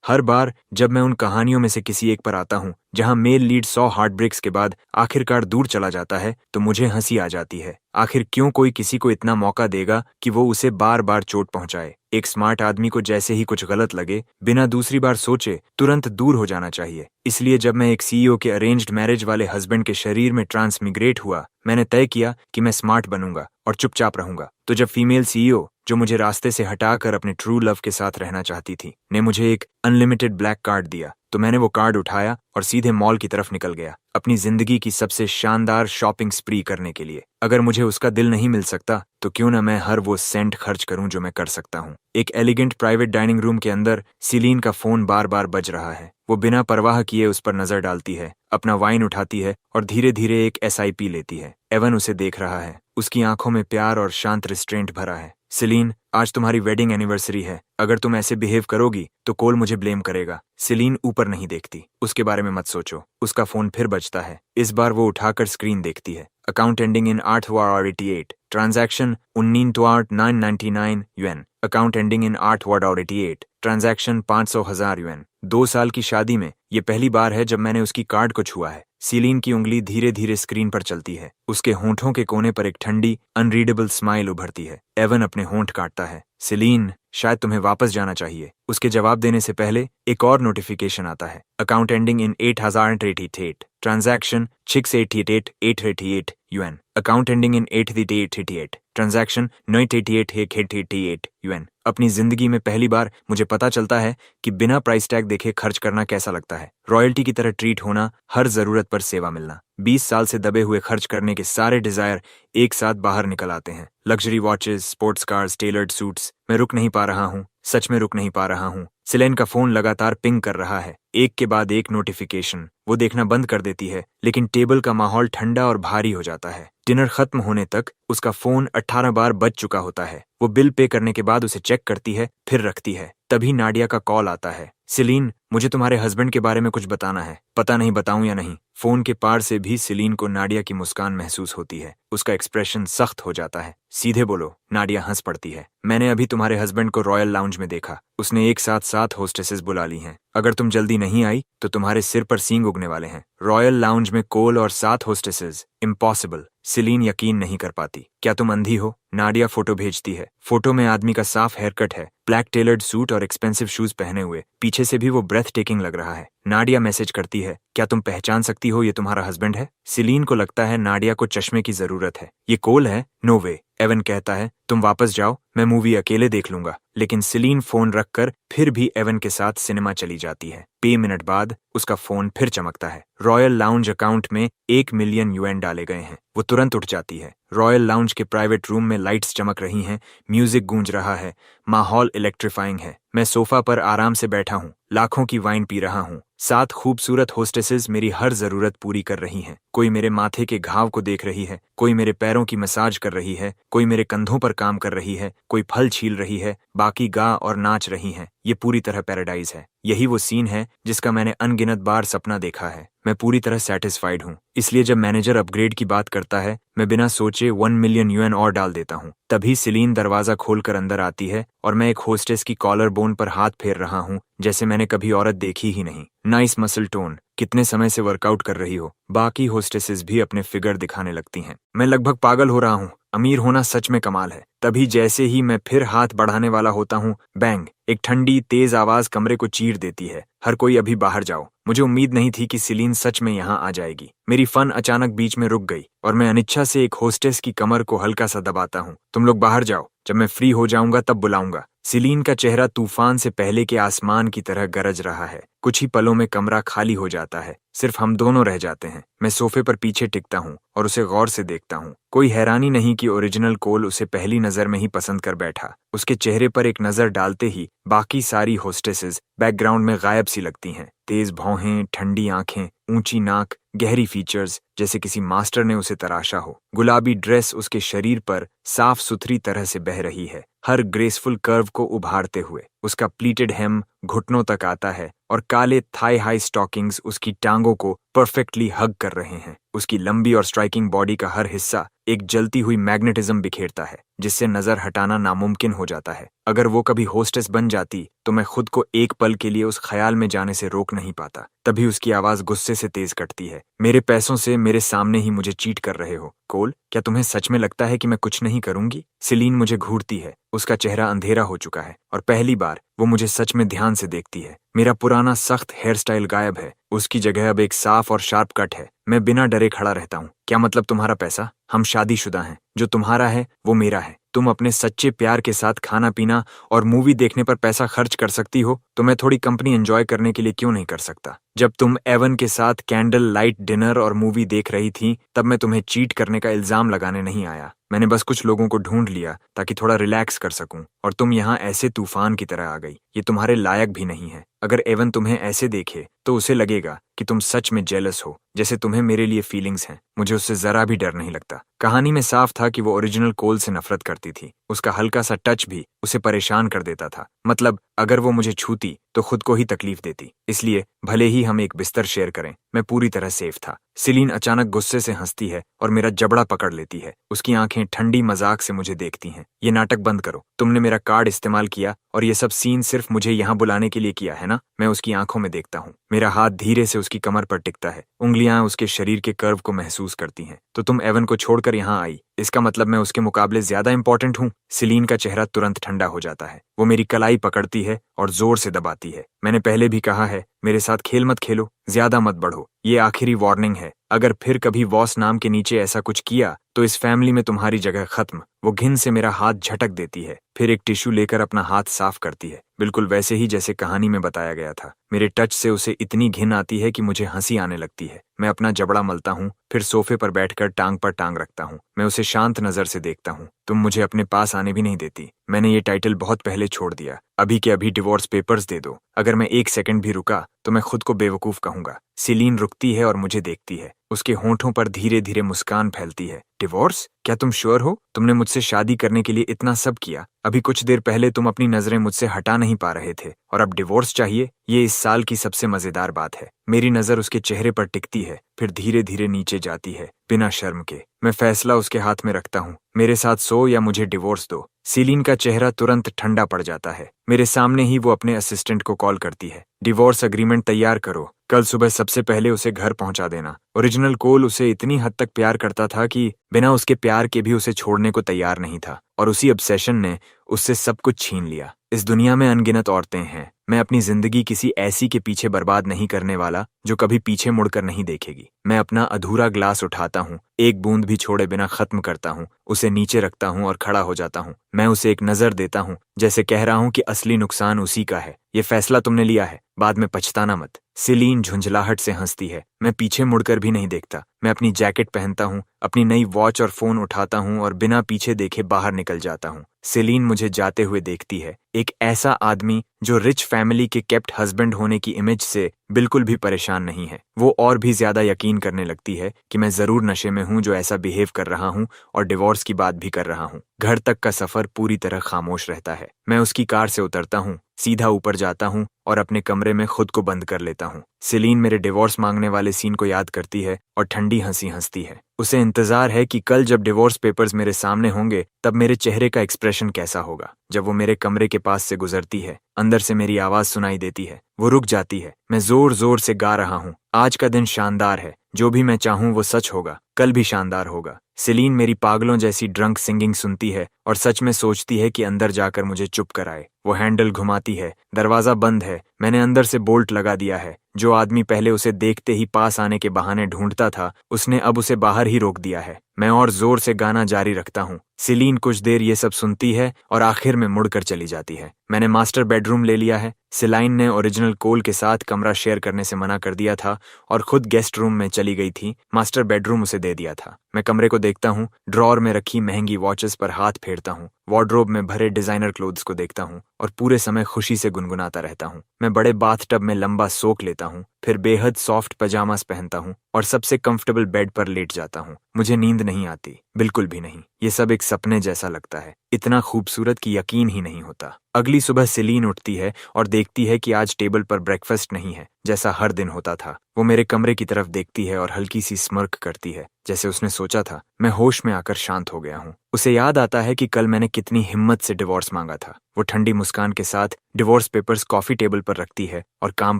हर बार जब मैं उन कहानियों में से किसी एक पर आता हूँ जहाँ मेल लीड 100 हार्ट ब्रेक्स के बाद आखिरकार दूर चला जाता है तो मुझे हंसी आ जाती है। आखिर क्यों कोई किसी को इतना मौका देगा कि वो उसे बार बार चोट पहुंचाए। एक स्मार्ट आदमी को जैसे ही कुछ गलत लगे बिना दूसरी बार सोचे तुरंत दूर हो जाना चाहिए। इसलिए जब मैं एक सीईओ के अरेंज्ड मैरिज वाले हस्बैंड के शरीर में ट्रांसमिग्रेट हुआ, मैंने तय किया कि मैं स्मार्ट बनूंगा और चुपचाप रहूंगा। तो जब फीमेल सीईओ, जो मुझे रास्ते से हटाकर अपने ट्रू लव के साथ रहना चाहती थी, ने मुझे एक अनलिमिटेड ब्लैक कार्ड दिया, तो मैंने वो कार्ड उठाया और सीधे मॉल की तरफ निकल गया, अपनी जिंदगी की सबसे शानदार शॉपिंग स्प्री करने के लिए। अगर मुझे उसका दिल नहीं मिल सकता तो क्यों ना मैं हर वो सेंट खर्च करूं जो मैं कर सकता हूं। एक एलिगेंट प्राइवेट डाइनिंग रूम के अंदर सीलीन का फोन बार बार बज रहा है। वो बिना परवाह किए उस पर नजर डालती है, अपना वाइन उठाती है और धीरे धीरे एक एसआईपी लेती है। एवन उसे देख रहा है, उसकी आंखों में प्यार और शांत रिस्ट्रेंट भरा है। सिलीन, आज तुम्हारी वेडिंग एनिवर्सरी है। अगर तुम ऐसे बिहेव करोगी तो कोल मुझे ब्लेम करेगा। सिलीन ऊपर नहीं देखती, उसके बारे में मत सोचो। उसका फोन फिर बजता है। इस बार वो उठाकर स्क्रीन देखती है। Account ending in 888, transaction 19,999 yuan। Account ending in 888, transaction 500,000 yuan। 2 साल की शादी में ये पहली बार है जब मैंने उसकी कार्ड को छुआ है। सीलीन की उंगली धीरे धीरे स्क्रीन पर चलती है। उसके होंठों के कोने पर एक ठंडी अनरीडेबल स्माइल उभरती है। एवन अपने होंठ काटता है। सिलीन, शायद तुम्हें वापस जाना चाहिए। उसके जवाब देने से पहले एक और नोटिफिकेशन आता है। Account ending in 8,088, transaction 688,888 yuan। Account ending in 888, transaction 988,888 yuan। अपनी जिंदगी में पहली बार मुझे पता चलता है कि बिना प्राइस टैग देखे खर्च करना कैसा लगता है। रॉयल्टी की तरह ट्रीट होना, हर जरूरत पर सेवा मिलना। 20 साल से दबे हुए खर्च करने के सारे डिजायर एक साथ बाहर निकल आते हैं। Luxury watches, sports cars, tailored suits. मैं रुक नहीं पा रहा हूँ, सच में रुक नहीं पा रहा हूँ। सिलेन का फोन लगातार पिंग कर रहा है, एक के बाद एक नोटिफिकेशन। वो देखना बंद कर देती है, लेकिन टेबल का माहौल ठंडा और भारी हो जाता है। डिनर खत्म होने तक उसका फोन 18 बार बज चुका होता है। वो बिल पे करने के बाद उसे चेक करती है, फिर रखती है। तभी नाडिया का कॉल आता है। सिलीन, मुझे तुम्हारे हस्बैंड के बारे में कुछ बताना है। पता नहीं बताऊं या नहीं। फोन के पार से भी सिलीन को नाडिया की मुस्कान महसूस होती है। उसका एक्सप्रेशन सख्त हो जाता है। सीधे बोलो। नाडिया हंस पड़ती है। मैंने अभी तुम्हारे हस्बैंड को रॉयल लाउंज में देखा। उसने एक साथ 7 होस्टेसेस बुला ली हैं। अगर तुम जल्दी नहीं आई तो तुम्हारे सिर पर सींग उगने वाले हैं। रॉयल लाउंज में कोल और 7 होस्टेसेस, इम्पॉसिबल। सिलीन यकीन नहीं कर पाती। क्या तुम अंधी हो? नाडिया फोटो भेजती है। फोटो में आदमी का साफ हेयरकट है, ब्लैक टेलर्ड सूट और एक्सपेंसिव शूज पहने हुए। पीछे से भी वो ब्रेथ टेकिंग लग रहा है। नाडिया मैसेज करती है, क्या तुम पहचान सकती हो ये तुम्हारा हस्बैंड है? सिलीन को लगता है नाडिया को चश्मे की जरूरत है। ये कोल है? नो वे। एवन कहता है, तुम वापस जाओ, मैं मूवी अकेले देख लूंगा। लेकिन सिलीन फोन रखकर फिर भी एवन के साथ सिनेमा चली जाती है। 2 मिनट बाद उसका फोन फिर चमकता है। रॉयल लाउंज अकाउंट में 1 मिलियन yuan डाले गए हैं। वो तुरंत उठ जाती है। रॉयल लाउंज के प्राइवेट रूम में लाइट्स चमक रही हैं, म्यूजिक गूंज रहा है, माहौल इलेक्ट्रीफाइंग है। मैं सोफा पर आराम से बैठा हूँ, लाखों की वाइन पी रहा हूँ। 7 खूबसूरत होस्टेसेस मेरी हर जरूरत पूरी कर रही हैं। कोई मेरे माथे के घाव को देख रही है, कोई मेरे पैरों की मसाज कर रही है, कोई मेरे कंधों पर काम कर रही है, कोई फल छील रही है, बाकी गा और नाच रही हैं। ये पूरी तरह पैराडाइज है। यही वो सीन है जिसका मैंने अनगिनत बार सपना देखा है। मैं पूरी तरह सेटिस्फाइड हूँ। इसलिए जब मैनेजर अपग्रेड की बात करता है, मैं बिना सोचे 1 मिलियन yuan और डाल देता हूँ। तभी सिलीन दरवाजा खोलकर अंदर आती है और मैं एक होस्टेस की कॉलर बोन पर हाथ फेर रहा हूँ जैसे मैंने कभी औरत देखी ही नहीं। नाइस मसल टोन, कितने समय से वर्कआउट कर रही हो। बाकी होस्टेसेस भी अपने फिगर दिखाने लगती हैं। मैं लगभग पागल हो रहा हूँ। अमीर होना सच में कमाल है। तभी जैसे ही मैं फिर हाथ बढ़ाने वाला होता हूँ, बैंग, एक ठंडी तेज आवाज कमरे को चीर देती है। हर कोई अभी बाहर जाओ। मुझे उम्मीद नहीं थी कि सिलीन सच में यहाँ आ जाएगी। मेरी फन अचानक बीच में रुक गई और मैं अनिच्छा से एक होस्टेस की कमर को हल्का सा दबाता हूँ। तुम लोग बाहर जाओ, जब मैं फ्री हो जाऊंगा तब बुलाऊंगा। सिलीन का चेहरा तूफान से पहले के आसमान की तरह गरज रहा है। कुछ ही पलों में कमरा खाली हो जाता है, सिर्फ हम दोनों रह जाते हैं। मैं सोफे पर पीछे टिकता हूँ और उसे गौर से देखता हूँ। कोई हैरानी नहीं कि ओरिजिनल कोल उसे पहली नजर में ही पसंद कर बैठा। उसके चेहरे पर एक नजर डालते ही बाकी सारी होस्टेसेस बैकग्राउंड में गायब सी लगती हैं। तेज भौहें, ठंडी आंखें, ऊंची नाक, गहरी फीचर्स, जैसे किसी मास्टर ने उसे तराशा हो। गुलाबी ड्रेस उसके शरीर पर साफ सुथरी तरह से बह रही है, हर ग्रेसफुल कर्व को उभारते हुए। उसका प्लीटेड हेम घुटनों तक आता है और काले थाई हाई स्टॉकिंग्स उसकी टांगों को परफेक्टली हग कर रहे हैं। उसकी लंबी और स्ट्राइकिंग बॉडी का हर हिस्सा एक जलती हुई मैग्नेटिज्म बिखेरता है जिससे नजर हटाना नामुमकिन हो जाता है। अगर वो कभी होस्टेस बन जाती तो मैं खुद को एक पल के लिए उस ख्याल में जाने से रोक नहीं पाता। तभी उसकी आवाज गुस्से से तेज कटती है। मेरे पैसों से मेरे सामने ही मुझे चीट कर रहे हो कोल। क्या तुम्हें सच में लगता है कि मैं कुछ नहीं करूंगी? सिलीन मुझे घूरती है। उसका चेहरा अंधेरा हो चुका है और पहली बार वो मुझे सच में ध्यान से देखती है। मेरा पुराना सख्त हेयर स्टाइल गायब है। उसकी जगह अब एक साफ और शार्प कट है। मैं बिना डरे खड़ा रहता हूँ। क्या मतलब तुम्हारा पैसा? हम शादीशुदा हैं। जो तुम्हारा है वो मेरा है। तुम अपने सच्चे प्यार के साथ खाना पीना और मूवी देखने पर पैसा खर्च कर सकती हो तो मैं थोड़ी कंपनी एंजॉय करने के लिए क्यों नहीं कर सकता? जब तुम एवन के साथ कैंडल लाइट डिनर और मूवी देख रही थी तब मैं तुम्हें चीट करने का इल्जाम लगाने नहीं आया। मैंने बस कुछ लोगों को ढूंढ लिया ताकि थोड़ा रिलैक्स कर सकूं और तुम यहाँ ऐसे तूफान की तरह आ गई। ये तुम्हारे लायक भी नहीं है। अगर एवन तुम्हें ऐसे देखे तो उसे लगेगा कि तुम सच में जेलस हो जैसे तुम्हें मेरे लिए फीलिंग्स हैं। मुझे उससे जरा भी डर नहीं लगता। कहानी में साफ था कि वो ओरिजिनल कोल से नफरत करती थी। उसका हल्का सा टच भी उसे परेशान कर देता था। मतलब अगर वो मुझे छूती तो खुद को ही तकलीफ देती। इसलिए भले ही हम एक बिस्तर शेयर करें मैं पूरी तरह सेफ था। सिलीन अचानक गुस्से से हंसती है और मेरा जबड़ा पकड़ लेती है। उसकी आंखें ठंडी मजाक से मुझे देखती हैं। ये नाटक बंद करो। तुमने मेरा कार्ड इस्तेमाल किया और ये सब सीन सिर्फ मुझे यहाँ बुलाने के लिए किया है ना? मैं उसकी आंखों में देखता हूँ। मेरा हाथ धीरे से उसकी कमर पर टिकता है। उंगलियां उसके शरीर के कर्व को महसूस करती हैं। तो तुम एवन को छोड़कर यहाँ आई, इसका मतलब मैं उसके मुकाबले ज्यादा इंपॉर्टेंट हूँ? सिलीन का चेहरा तुरंत ठंडा हो जाता है। वो मेरी कलाई पकड़ती है और जोर से दबाती है। मैंने पहले भी कहा है मेरे साथ खेल मत खेलो, ज्यादा मत बढ़ो। ये आखिरी वार्निंग है। अगर फिर कभी वॉस नाम के नीचे ऐसा कुछ किया तो इस फैमिली में तुम्हारी जगह खत्म। वो घिन से मेरा हाथ झटक देती है, फिर एक टिश्यू लेकर अपना हाथ साफ करती है, बिल्कुल वैसे ही जैसे कहानी में बताया गया था। मेरे टच से उसे इतनी घिन आती है कि मुझे हंसी आने लगती है। मैं अपना जबड़ा मलता हूँ, फिर सोफे पर बैठकर टांग पर टांग रखता हूँ। मैं उसे शांत नजर से देखता हूँ। तुम मुझे अपने पास आने भी नहीं देती। मैंने ये टाइटल बहुत पहले छोड़ दिया। अभी के अभी डिवोर्स पेपर्स दे दो। अगर मैं एक सेकंड भी रुका तो मैं खुद को बेवकूफ कहूंगा। सिलीन रुकती है और मुझे देखती है। उसके होंठों पर धीरे धीरे मुस्कान फैलती है। डिवोर्स? क्या तुम श्योर हो? तुमने मुझसे शादी करने के लिए इतना सब किया। अभी कुछ देर पहले तुम अपनी नजरें मुझसे हटा नहीं पा रहे थे और अब डिवोर्स चाहिए? ये इस साल की सबसे मजेदार बात है। मेरी नजर उसके चेहरे पर टिकती है, फिर धीरे धीरे नीचे जाती है बिना शर्म के। मैं फैसला उसके हाथ में रखता हूँ। मेरे साथ सो या मुझे डिवोर्स दो। सीलीन का चेहरा तुरंत ठंडा पड़ जाता है। मेरे सामने ही वो अपने असिस्टेंट को कॉल करती है। डिवोर्स अग्रीमेंट तैयार करो। कल सुबह सबसे पहले उसे घर पहुंचा देना। ओरिजिनल कोल उसे इतनी हद तक प्यार करता था कि बिना उसके प्यार के भी उसे छोड़ने को तैयार नहीं था और उसी ऑब्सेशन ने उससे सब कुछ छीन लिया। इस दुनिया में अनगिनत औरतें हैं। मैं अपनी जिंदगी किसी ऐसी के पीछे बर्बाद नहीं करने वाला जो कभी पीछे मुड़कर नहीं देखेगी। मैं अपना अधूरा ग्लास उठाता हूँ, एक बूंद भी छोड़े बिना खत्म करता हूँ, उसे नीचे रखता हूँ और खड़ा हो जाता हूँ। मैं उसे एक नजर देता हूँ जैसे कह रहा हूँ कि असली नुकसान उसी का है। ये फैसला तुमने लिया है, बाद में पछताना मत। सिलीन झुंझलाहट से हंसती है। मैं पीछे मुड़कर भी नहीं देखता। मैं अपनी जैकेट पहनता हूँ, अपनी नई वॉच और फोन उठाता हूँ और बिना पीछे देखे बाहर निकल जाता हूँ। सिलीन मुझे जाते हुए देखती है। एक ऐसा आदमी जो रिच फैमिली के केप्ट हस्बैंड होने की इमेज से बिल्कुल भी परेशान नहीं है। वो और भी ज्यादा यकीन करने लगती है कि मैं जरूर नशे में हूँ जो ऐसा बिहेव कर रहा हूँ और डिवोर्स की बात भी कर रहा हूँ। घर तक का सफर पूरी तरह खामोश रहता है। मैं उसकी कार से उतरता हूँ, सीधा ऊपर जाता हूँ और अपने कमरे में खुद को बंद कर लेता हूँ। सिलीन मेरे डिवोर्स मांगने वाले सीन को याद करती है और ठंडी हंसी हंसती है। उसे इंतजार है कि कल जब डिवोर्स पेपर्स मेरे सामने होंगे तब मेरे चेहरे का एक्सप्रेशन कैसा होगा। जब वो मेरे कमरे के पास से गुजरती है, अंदर से मेरी आवाज सुनाई देती है। वो रुक जाती है। मैं जोर जोर से गा रहा हूँ, आज का दिन शानदार है, जो भी मैं चाहूँ वो सच होगा, कल भी शानदार होगा। सिलीन मेरी पागलों जैसी ड्रंक सिंगिंग सुनती है और सच में सोचती है कि अंदर जाकर मुझे चुप कराए। वो हैंडल घुमाती है, दरवाजा बंद है। मैंने अंदर से बोल्ट लगा दिया है। जो आदमी पहले उसे देखते ही पास आने के बहाने ढूंढता था, उसने अब उसे बाहर ही रोक दिया है। मैं और जोर से गाना जारी रखता हूँ। सिलीन कुछ देर ये सब सुनती है और आखिर में मुड़कर चली जाती है। मैंने मास्टर बेडरूम ले लिया है। सिलाइन ने ओरिजिनल कोल के साथ कमरा शेयर करने से मना कर दिया था और खुद गेस्ट रूम में चली गई थी। मास्टर बेडरूम उसे दे दिया था। मैं कमरे को देखता हूँ, ड्रॉर में रखी महंगी वॉचेस पर हाथ फेरता हूँ। वार्डरोब में भरे डिजाइनर क्लोथ्स को देखता हूँ और पूरे समय खुशी से गुनगुनाता रहता हूँ। मैं बड़े बाथटब में लंबा सोख लेता हूँ, फिर बेहद सॉफ्ट पजामास पहनता हूँ और सबसे कंफर्टेबल बेड पर लेट जाता हूँ। मुझे नींद नहीं आती, बिल्कुल भी नहीं। ये सब एक सपने जैसा लगता है, इतना खूबसूरत कि यकीन ही नहीं होता। अगली सुबह सेलीन उठती है और देखती है कि आज टेबल पर ब्रेकफास्ट नहीं है, जैसा हर दिन होता था। वो मेरे कमरे की तरफ देखती है और हल्की सी स्mirk करती है, जैसे उसने सोचा था। मैं होश में आकर शांत हो गया हूँ। उसे याद आता है कि कल मैंने कितनी हिम्मत से डिवोर्स मांगा था। वो ठंडी मुस्कान के साथ डिवोर्स पेपर्स कॉफी टेबल पर रखती है और काम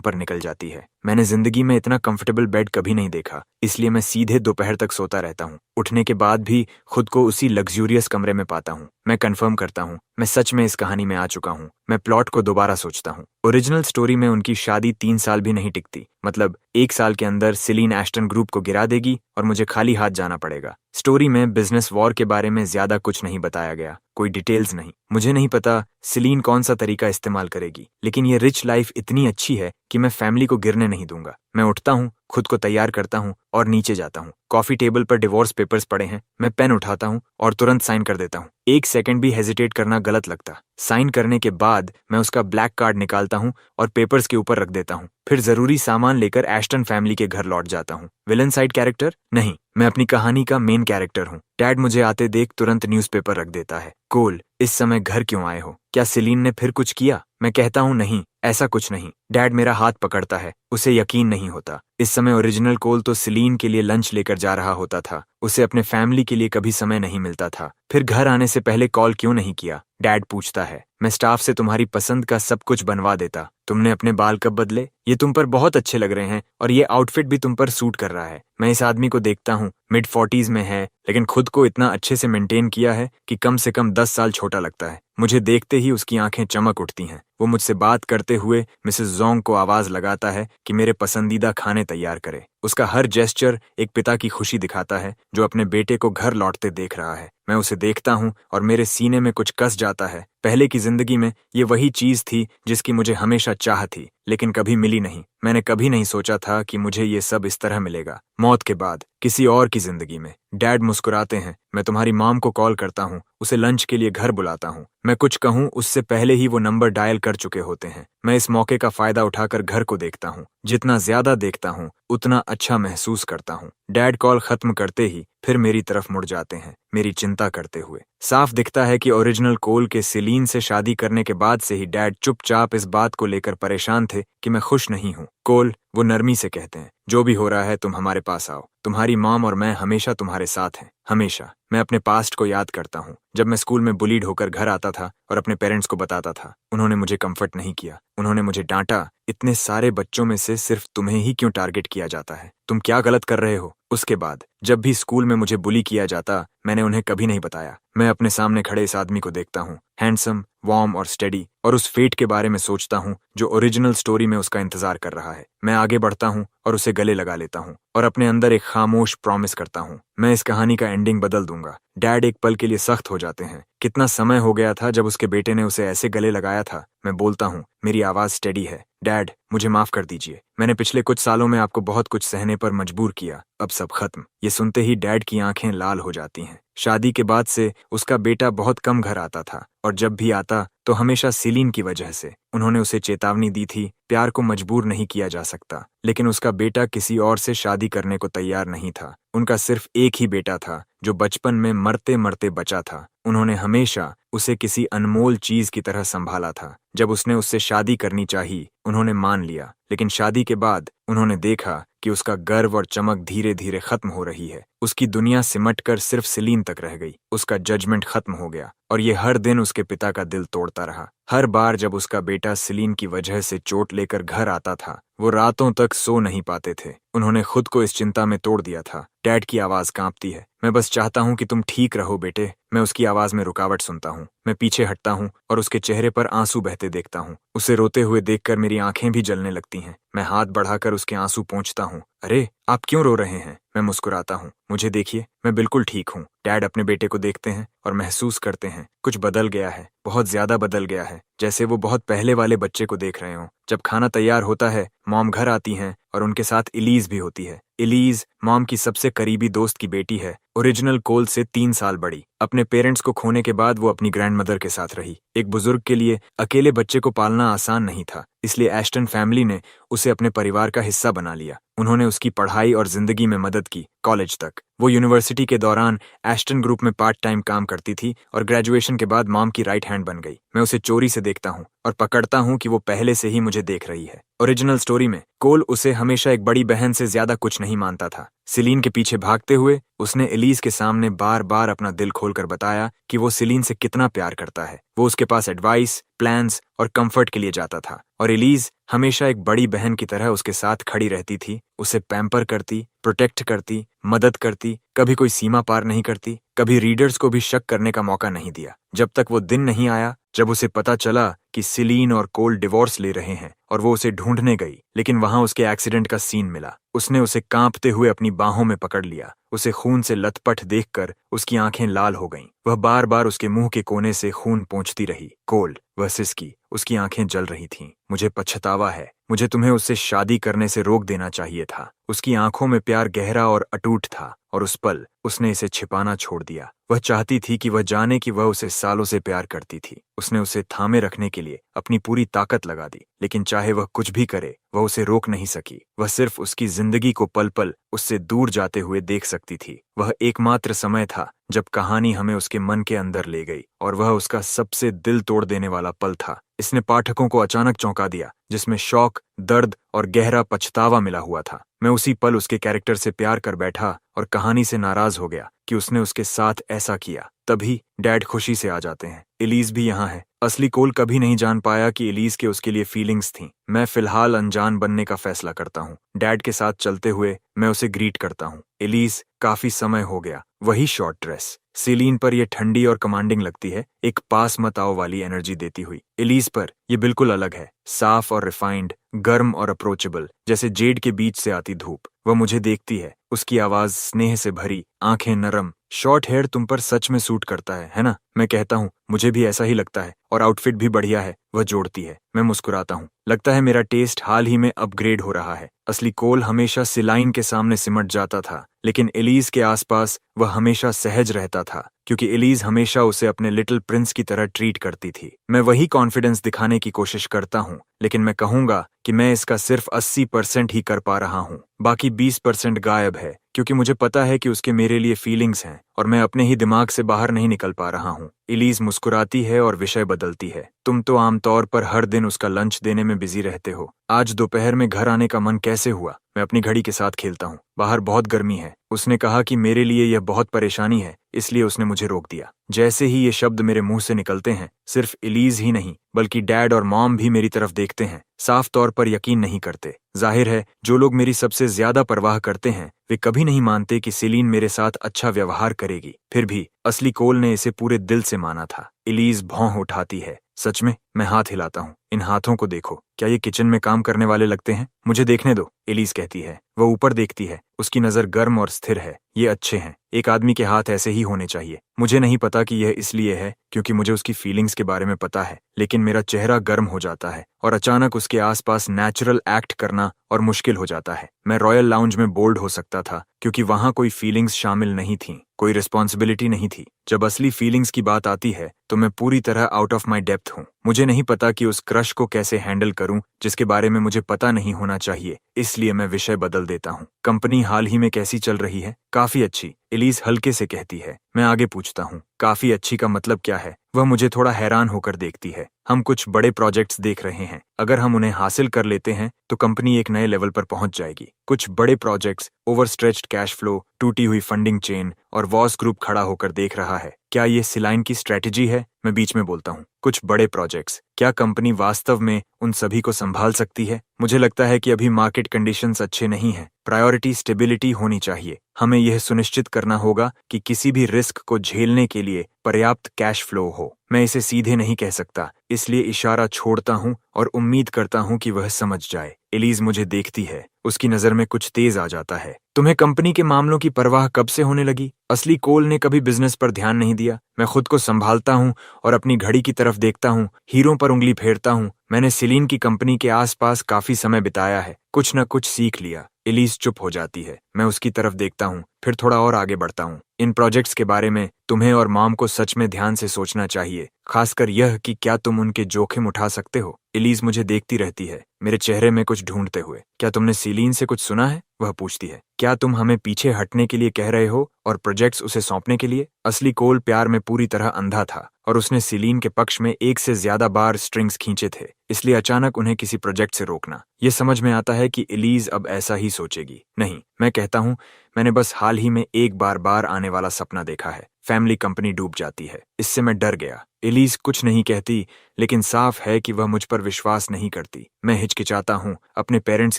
पर निकल जाती है। मैंने जिंदगी में इतना कंफर्टेबल बेड कभी नहीं देखा, इसलिए मैं सीधे दोपहर तक सोता रहता हूँ। उठने के बाद भी खुद को उसी लग्जूरियस कमरे में पाता हूँ। मैं कंफर्म करता हूँ, मैं सच में इस कहानी में आ चुका हूँ। मैं प्लॉट को दोबारा सोचता हूँ। ओरिजिनल स्टोरी में उनकी शादी 3 साल भी नहीं टिकती, मतलब 1 साल के अंदर सिलीन एस्टन ग्रुप को गिरा देगी और मुझे खाली हाथ जाना पड़ेगा। स्टोरी में बिजनेस वॉर के बारे में ज्यादा कुछ नहीं बताया गया, कोई डिटेल्स नहीं। मुझे नहीं पता सिलीन कौन सा तरीका इस्तेमाल करेगी, लेकिन ये रिच लाइफ इतनी अच्छी है कि मैं फैमिली को गिरने नहीं दूंगा। मैं उठता हूँ, खुद को तैयार करता हूँ और नीचे जाता हूँ। कॉफी टेबल पर डिवोर्स पेपर्स पड़े हैं। मैं पेन उठाता हूँ और तुरंत साइन कर देता हूँ। 1 सेकंड भी हेजिटेट करना गलत लगता। साइन करने के बाद मैं उसका ब्लैक कार्ड निकालता हूँ और पेपर्स के ऊपर रख देता हूँ। फिर जरूरी सामान लेकर एस्टन फैमिली के घर लौट जाता हूँ। विलन साइड कैरेक्टर नहीं, मैं अपनी कहानी का मेन कैरेक्टर हूँ। डैड मुझे आते देख तुरंत न्यूज़पेपर रख देता है। कोल, इस समय घर क्यों आए हो? क्या सिलीन ने फिर कुछ किया? मैं कहता हूँ नहीं, ऐसा कुछ नहीं। डैड मेरा हाथ पकड़ता है, उसे यकीन नहीं होता। इस समय ओरिजिनल कोल तो सिलीन के लिए लंच लेकर जा रहा होता था। उसे अपने फैमिली के लिए कभी समय नहीं मिलता था। फिर घर आने से पहले कॉल क्यों नहीं किया? डैड पूछता है। मैं स्टाफ से तुम्हारी पसंद का सब कुछ बनवा देता। तुमने अपने बाल कब बदले? ये तुम पर बहुत अच्छे लग रहे हैं और ये आउटफिट भी तुम पर सूट कर रहा है। मैं इस आदमी को देखता हूँ, मिड 40s में है, लेकिन खुद को इतना अच्छे से मेंटेन किया है कि कम से कम 10 साल छोटा लगता है। मुझे देखते ही उसकी आंखें चमक उठती हैं। वो मुझसे बात करते हुए मिसेस जोंग को आवाज लगाता है कि मेरे पसंदीदा खाने तैयार करे। उसका हर जेस्चर एक पिता की खुशी दिखाता है जो अपने बेटे को घर लौटते देख रहा है। मैं उसे देखता हूँ और मेरे सीने में कुछ कस जाता है। पहले की जिंदगी में ये वही चीज थी जिसकी मुझे हमेशा चाह थी, लेकिन कभी मिली नहीं। मैंने कभी नहीं सोचा था कि मुझे ये सब इस तरह मिलेगा, मौत के बाद, किसी और की जिंदगी में। डैड मुस्कुराते हैं। मैं तुम्हारी मॉम को कॉल करता हूँ, उसे लंच के लिए घर बुलाता हूँ। मैं कुछ कहूँ उससे पहले ही वो नंबर डायल कर चुके होते हैं। मैं इस मौके का फायदा उठाकर घर को देखता हूँ। जितना ज्यादा देखता हूँ उतना अच्छा महसूस करता हूँ। डैड कॉल खत्म करते ही फिर मेरी तरफ मुड़ जाते हैं, मेरी चिंता करते हुए। साफ दिखता है कि ओरिजिनल कोल के सिलीन से शादी करने के बाद से ही डैड चुपचाप इस बात को लेकर परेशान थे कि मैं खुश नहीं हूँ। कोल, वो नरमी से कहते हैं, जो भी हो रहा है तुम हमारे पास आओ। तुम्हारी मॉम और मैं हमेशा तुम्हारे साथ हैं, हमेशा। मैं अपने पास्ट को याद करता हूँ, जब मैं स्कूल में बुलीड होकर घर आता था और अपने पेरेंट्स को बताता था। उन्होंने मुझे कंफर्ट नहीं किया, उन्होंने मुझे डांटा। इतने सारे बच्चों में से सिर्फ तुम्हें ही क्यों टारगेट किया जाता है? तुम क्या गलत कर रहे हो? उसके बाद जब भी स्कूल में मुझे बुली किया जाता, मैंने उन्हें कभी नहीं बताया। मैं अपने सामने खड़े इस आदमी को देखता हूँ, हैंडसम, वार्म और स्टेडी, और उस फेट के बारे में सोचता हूँ जो ओरिजिनल स्टोरी में उसका इंतजार कर रहा है। मैं आगे बढ़ता हूँ और उसे गले लगा लेता हूँ और अपने अंदर एक खामोश प्रॉमिस करता हूँ, मैं इस कहानी का एंडिंग बदल दूंगा। डैड एक पल के लिए सख्त हो जाते हैं। कितना समय हो गया था जब उसके बेटे ने उसे ऐसे गले लगाया था। मैं बोलता हूँ, मेरी आवाज स्टेडी है, डैड मुझे माफ कर दीजिए। मैंने पिछले कुछ सालों में आपको बहुत कुछ सहने पर मजबूर किया, अब सब खत्म। ये सुनते ही डैड की आंखें लाल हो जाती हैं। शादी के बाद से उसका बेटा बहुत कम घर आता था, और जब भी आता तो हमेशा सिलीन की वजह से। उन्होंने उसे चेतावनी दी थी, प्यार को मजबूर नहीं किया जा सकता, लेकिन उसका बेटा किसी और से शादी करने को तैयार नहीं था। उनका सिर्फ एक ही बेटा था जो बचपन में मरते मरते बचा था। उन्होंने हमेशा उसे किसी अनमोल चीज की तरह संभाला था। जब उसने उससे शादी करनी चाहिए, उन्होंने मान लिया, लेकिन शादी के बाद उन्होंने देखा कि उसका गर्व और चमक धीरे धीरे खत्म हो रही है। उसकी दुनिया सिमटकर सिर्फ सिलीन तक रह गई। उसका जजमेंट खत्म हो गया, और ये हर दिन उसके पिता का दिल तोड़ता रहा। हर बार जब उसका बेटा सिलीन की वजह से चोट लेकर घर आता था, वो रातों तक सो नहीं पाते थे। उन्होंने खुद को इस चिंता में तोड़ दिया था। डैड की आवाज कांपती है, मैं बस चाहता हूँ कि तुम ठीक रहो बेटे। मैं उसकी आवाज में रुकावट सुनता हूँ। मैं पीछे हटता हूँ और उसके चेहरे पर आंसू बहते देखता हूँ। उसे रोते हुए देखकर मेरी आंखें भी जलने लगती हैं। मैं हाथ बढ़ाकर उसके आंसू पोंछता हूँ। अरे, आप क्यों रो रहे हैं? मैं मुस्कुराता हूँ। मुझे देखिए, मैं बिल्कुल ठीक हूँ। डैड अपने बेटे को देखते हैं और महसूस करते हैं कुछ बदल गया है, बहुत ज्यादा बदल गया है, जैसे वो बहुत पहले वाले बच्चे को देख रहे हों। जब खाना तैयार होता है, मॉम घर आती हैं और उनके साथ इलीज भी होती है। इलीज मॉम की सबसे करीबी दोस्त की बेटी है, ओरिजिनल कोल से 3 साल बड़ी। अपने पेरेंट्स को खोने के बाद वो अपनी ग्रैंडमदर के साथ रही। एक बुजुर्ग के लिए अकेले बच्चे को पालना आसान नहीं था, इसलिए एस्टन फैमिली ने उसे अपने परिवार का हिस्सा बना लिया। उन्होंने उसकी पढ़ाई और जिंदगी में मदद की, कॉलेज तक। वो यूनिवर्सिटी के दौरान एस्टन ग्रुप में पार्ट टाइम काम करती थी और ग्रेजुएशन के बाद मॉम की राइट हैंड बन गई। मैं उसे चोरी से देखता हूँ और पकड़ता हूँ कि वो पहले से ही मुझे देख रही है। ओरिजिनल स्टोरी में कोल उसे हमेशा एक बड़ी बहन से ज्यादा कुछ नहीं मानता था। सिलीन के पीछे भागते हुए उसने एलिज के सामने बार बार अपना दिल खोलकर बताया कि वो सिलीन से कितना प्यार करता है। वो उसके पास एडवाइस, प्लान्स और कंफर्ट के लिए जाता था और एलिज हमेशा एक बड़ी बहन की तरह उसके साथ खड़ी रहती थी, उसे पैम्पर करती, प्रोटेक्ट करती, मदद करती, कभी कोई सीमा पार नहीं करती, कभी रीडर्स को भी शक करने का मौका नहीं दिया। जब तक वो दिन नहीं आया जब उसे पता चला कि सिलीन और कोल डिवोर्स ले रहे हैं और वो उसे ढूंढने गई, लेकिन वहां उसके एक्सीडेंट का सीन मिला। उसने उसे कांपते हुए अपनी बाहों में पकड़ लिया। उसे खून से लथपथ देखकर उसकी आंखें लाल हो गईं। वह बार बार उसके मुंह के कोने से खून पोंछती रही। कोल, वह सिसकी, उसकी आंखें जल रही थीं। मुझे पछतावा है, मुझे तुम्हें उससे शादी करने से रोक देना चाहिए था। उसकी आंखों में प्यार गहरा और अटूट था और उस पल उसने इसे छिपाना छोड़ दिया। वह चाहती थी कि वह जाने कि वह उसे सालों से प्यार करती थी। उसने उसे थामे रखने के लिए अपनी पूरी ताकत लगा दी, लेकिन चाहे वह कुछ भी करे वह उसे रोक नहीं सकी। वह सिर्फ उसकी जिंदगी को पल पल उससे दूर जाते हुए देख सकती थी। वह एकमात्र समय था जब कहानी हमें उसके मन के अंदर ले गई और वह उसका सबसे दिल तोड़ देने वाला पल था। इसने पाठकों को अचानक चौंका दिया, जिसमें शौक, दर्द और गहरा पछतावा मिला हुआ था। मैं उसी पल उसके कैरेक्टर से प्यार कर बैठा और कहानी से नाराज हो गया कि उसने उसके साथ ऐसा किया। तभी डैड खुशी से आ जाते हैं। एलिज भी यहाँ है। असली कोल कभी नहीं जान पाया कि एलिज के उसके लिए फीलिंग्स थीं। मैं फिलहाल अनजान बनने का फैसला करता हूँ। डैड के साथ चलते हुए मैं उसे ग्रीट करता हूँ। एलिज, काफी समय हो गया। वही शॉर्ट ड्रेस, सिलीन पर यह ठंडी और कमांडिंग लगती है, एक पास मत आओ वाली एनर्जी देती हुई। एलिज पर यह बिल्कुल अलग है, साफ और रिफाइंड, गर्म और अप्रोचेबल, जैसे जेड के बीच से आती धूप। वह मुझे देखती है, उसकी आवाज स्नेह से भरी, आंखें नरम। शॉर्ट हेयर तुम पर सच में सूट करता है ना? मैं कहता हूँ, मुझे भी ऐसा ही लगता है और आउटफिट भी बढ़िया है। वह जोड़ती है। मैं मुस्कुराता हूँ। लगता है मेरा टेस्ट हाल ही में अपग्रेड हो रहा है। असली कोल हमेशा सिलाइन के सामने सिमट जाता था, लेकिन एलिज के आसपास वह हमेशा सहज रहता था, क्योंकि एलिज हमेशा उसे अपने लिटिल प्रिंस की तरह ट्रीट करती थी। मैं वही कॉन्फिडेंस दिखाने की कोशिश करता हूँ, लेकिन मैं कहूंगा कि मैं इसका सिर्फ 80% ही कर पा रहा हूँ। बाकी 20% गायब है, क्योंकि मुझे पता है कि उसके मेरे लिए फीलिंग्स हैं और मैं अपने ही दिमाग से बाहर नहीं निकल पा रहा हूँ। एलिज मुस्कुराती है और विषय बदलती है। तुम तो आमतौर पर हर दिन उसका लंच देने में बिजी रहते हो। आज दोपहर में घर आने का मन कैसे हुआ? मैं अपनी घड़ी के साथ खेलता हूँ। बाहर बहुत गर्मी है। उसने कहा कि मेरे लिए यह बहुत परेशानी है, इसलिए उसने मुझे रोक दिया। जैसे ही ये शब्द मेरे मुंह से निकलते हैं, सिर्फ एलिज ही नहीं बल्कि डैड और मॉम भी मेरी तरफ देखते हैं, साफ तौर पर यकीन नहीं करते। जाहिर है, जो लोग मेरी सबसे ज्यादा परवाह करते हैं वे कभी नहीं मानते कि सिलीन मेरे साथ अच्छा व्यवहार करेगी। फिर भी असली कोल ने इसे पूरे दिल से माना था। एलिज भौं उठाती है। सच में? मैं हाथ हिलाता हूँ। इन हाथों को देखो, क्या ये किचन में काम करने वाले लगते हैं? मुझे देखने दो, एलिज कहती है। वह ऊपर देखती है। उसकी नजर गर्म और स्थिर है। ये अच्छे हैं। एक आदमी के हाथ ऐसे ही होने चाहिए। मुझे नहीं पता कि यह इसलिए है क्योंकि मुझे उसकी फीलिंग्स के बारे में पता है, लेकिन मेरा चेहरा गर्म हो जाता है और अचानक उसके आसपास नेचुरल एक्ट करना और मुश्किल हो जाता है। मैं रॉयल लाउंज में बोल्ड हो सकता था क्योंकि वहां कोई फीलिंग्स शामिल नहीं थी, कोई रिस्पॉन्सिबिलिटी नहीं थी। जब असली फीलिंग्स की बात आती है तो मैं पूरी तरह आउट ऑफ माई डेप्थ हूँ। मुझे नहीं पता कि उस क्रश को कैसे हैंडल करूं जिसके बारे में मुझे पता नहीं होना चाहिए, इसलिए मैं विषय बदल देता हूँ। कंपनी हाल ही में कैसी चल रही है? काफी अच्छी, एलिज हल्के से कहती है। मैं आगे पूछता हूँ, काफी अच्छी का मतलब क्या है? वह मुझे थोड़ा हैरान होकर देखती है। हम कुछ बड़े प्रोजेक्ट्स देख रहे हैं। अगर हम उन्हें हासिल कर लेते हैं तो कंपनी एक नए लेवल पर पहुंच जाएगी। कुछ बड़े प्रोजेक्ट्स, ओवरस्ट्रेच्ड कैश फ्लो, टूटी हुई फंडिंग चेन और वॉस ग्रुप खड़ा होकर देख रहा है। क्या ये सिलाइन की स्ट्रेटेजी है? मैं बीच में बोलता हूँ। कुछ बड़े प्रोजेक्ट्स, क्या कंपनी वास्तव में उन सभी को संभाल सकती है? मुझे लगता है कि अभी मार्केट कंडीशंस अच्छे नहीं हैं। प्रायोरिटी स्टेबिलिटी होनी चाहिए। हमें यह सुनिश्चित करना होगा कि किसी भी रिस्क को झेलने के लिए पर्याप्त कैश फ्लो हो। मैं इसे सीधे नहीं कह सकता, इसलिए इशारा छोड़ता हूँ और उम्मीद करता हूँ कि वह समझ जाए। एलिज मुझे देखती है। उसकी नजर में कुछ तेज आ जाता है। तुम्हें कंपनी के मामलों की परवाह कब से होने लगी? असली कोल ने कभी बिजनेस पर ध्यान नहीं दिया। मैं खुद को संभालता हूँ और अपनी घड़ी की तरफ देखता हूँ। हीरों पर उंगली फेरता हूँ। मैंने सीलीन की कंपनी के आसपास काफी समय बिताया है, कुछ न कुछ सीख लिया। एलिस चुप हो जाती है। मैं उसकी तरफ देखता हूँ, फिर थोड़ा और आगे बढ़ता हूँ। इन प्रोजेक्ट्स के बारे में तुम्हें और मॉम को सच में ध्यान से सोचना चाहिए, खासकर यह कि क्या तुम उनके जोखिम उठा सकते हो। एलिस मुझे देखती रहती है, मेरे चेहरे में कुछ ढूंढते हुए। क्या तुमने सीलीन से कुछ सुना है? वह पूछती है। क्या तुम हमें पीछे हटने के लिए कह रहे हो और प्रोजेक्ट्स उसे सौंपने के लिए? असली कोल प्यार में पूरी तरह अंधा था और उसने सीलीन के पक्ष में एक से ज्यादा बार स्ट्रिंग्स खींचे थे, इसलिए अचानक उन्हें किसी प्रोजेक्ट से रोकना। यह समझ में आता है कि एलिस अब ऐसा ही सोचेगी। नहीं, मैं कहता हूँ, मैंने बस हाल ही में एक बार आने वाला सपना देखा है। फैमिली कंपनी डूब जाती है। इससे मैं डर गया। एलिस कुछ नहीं कहती, लेकिन साफ है कि वह मुझ पर विश्वास नहीं करती। मैं हिचकिचाता हूँ, अपने पेरेंट्स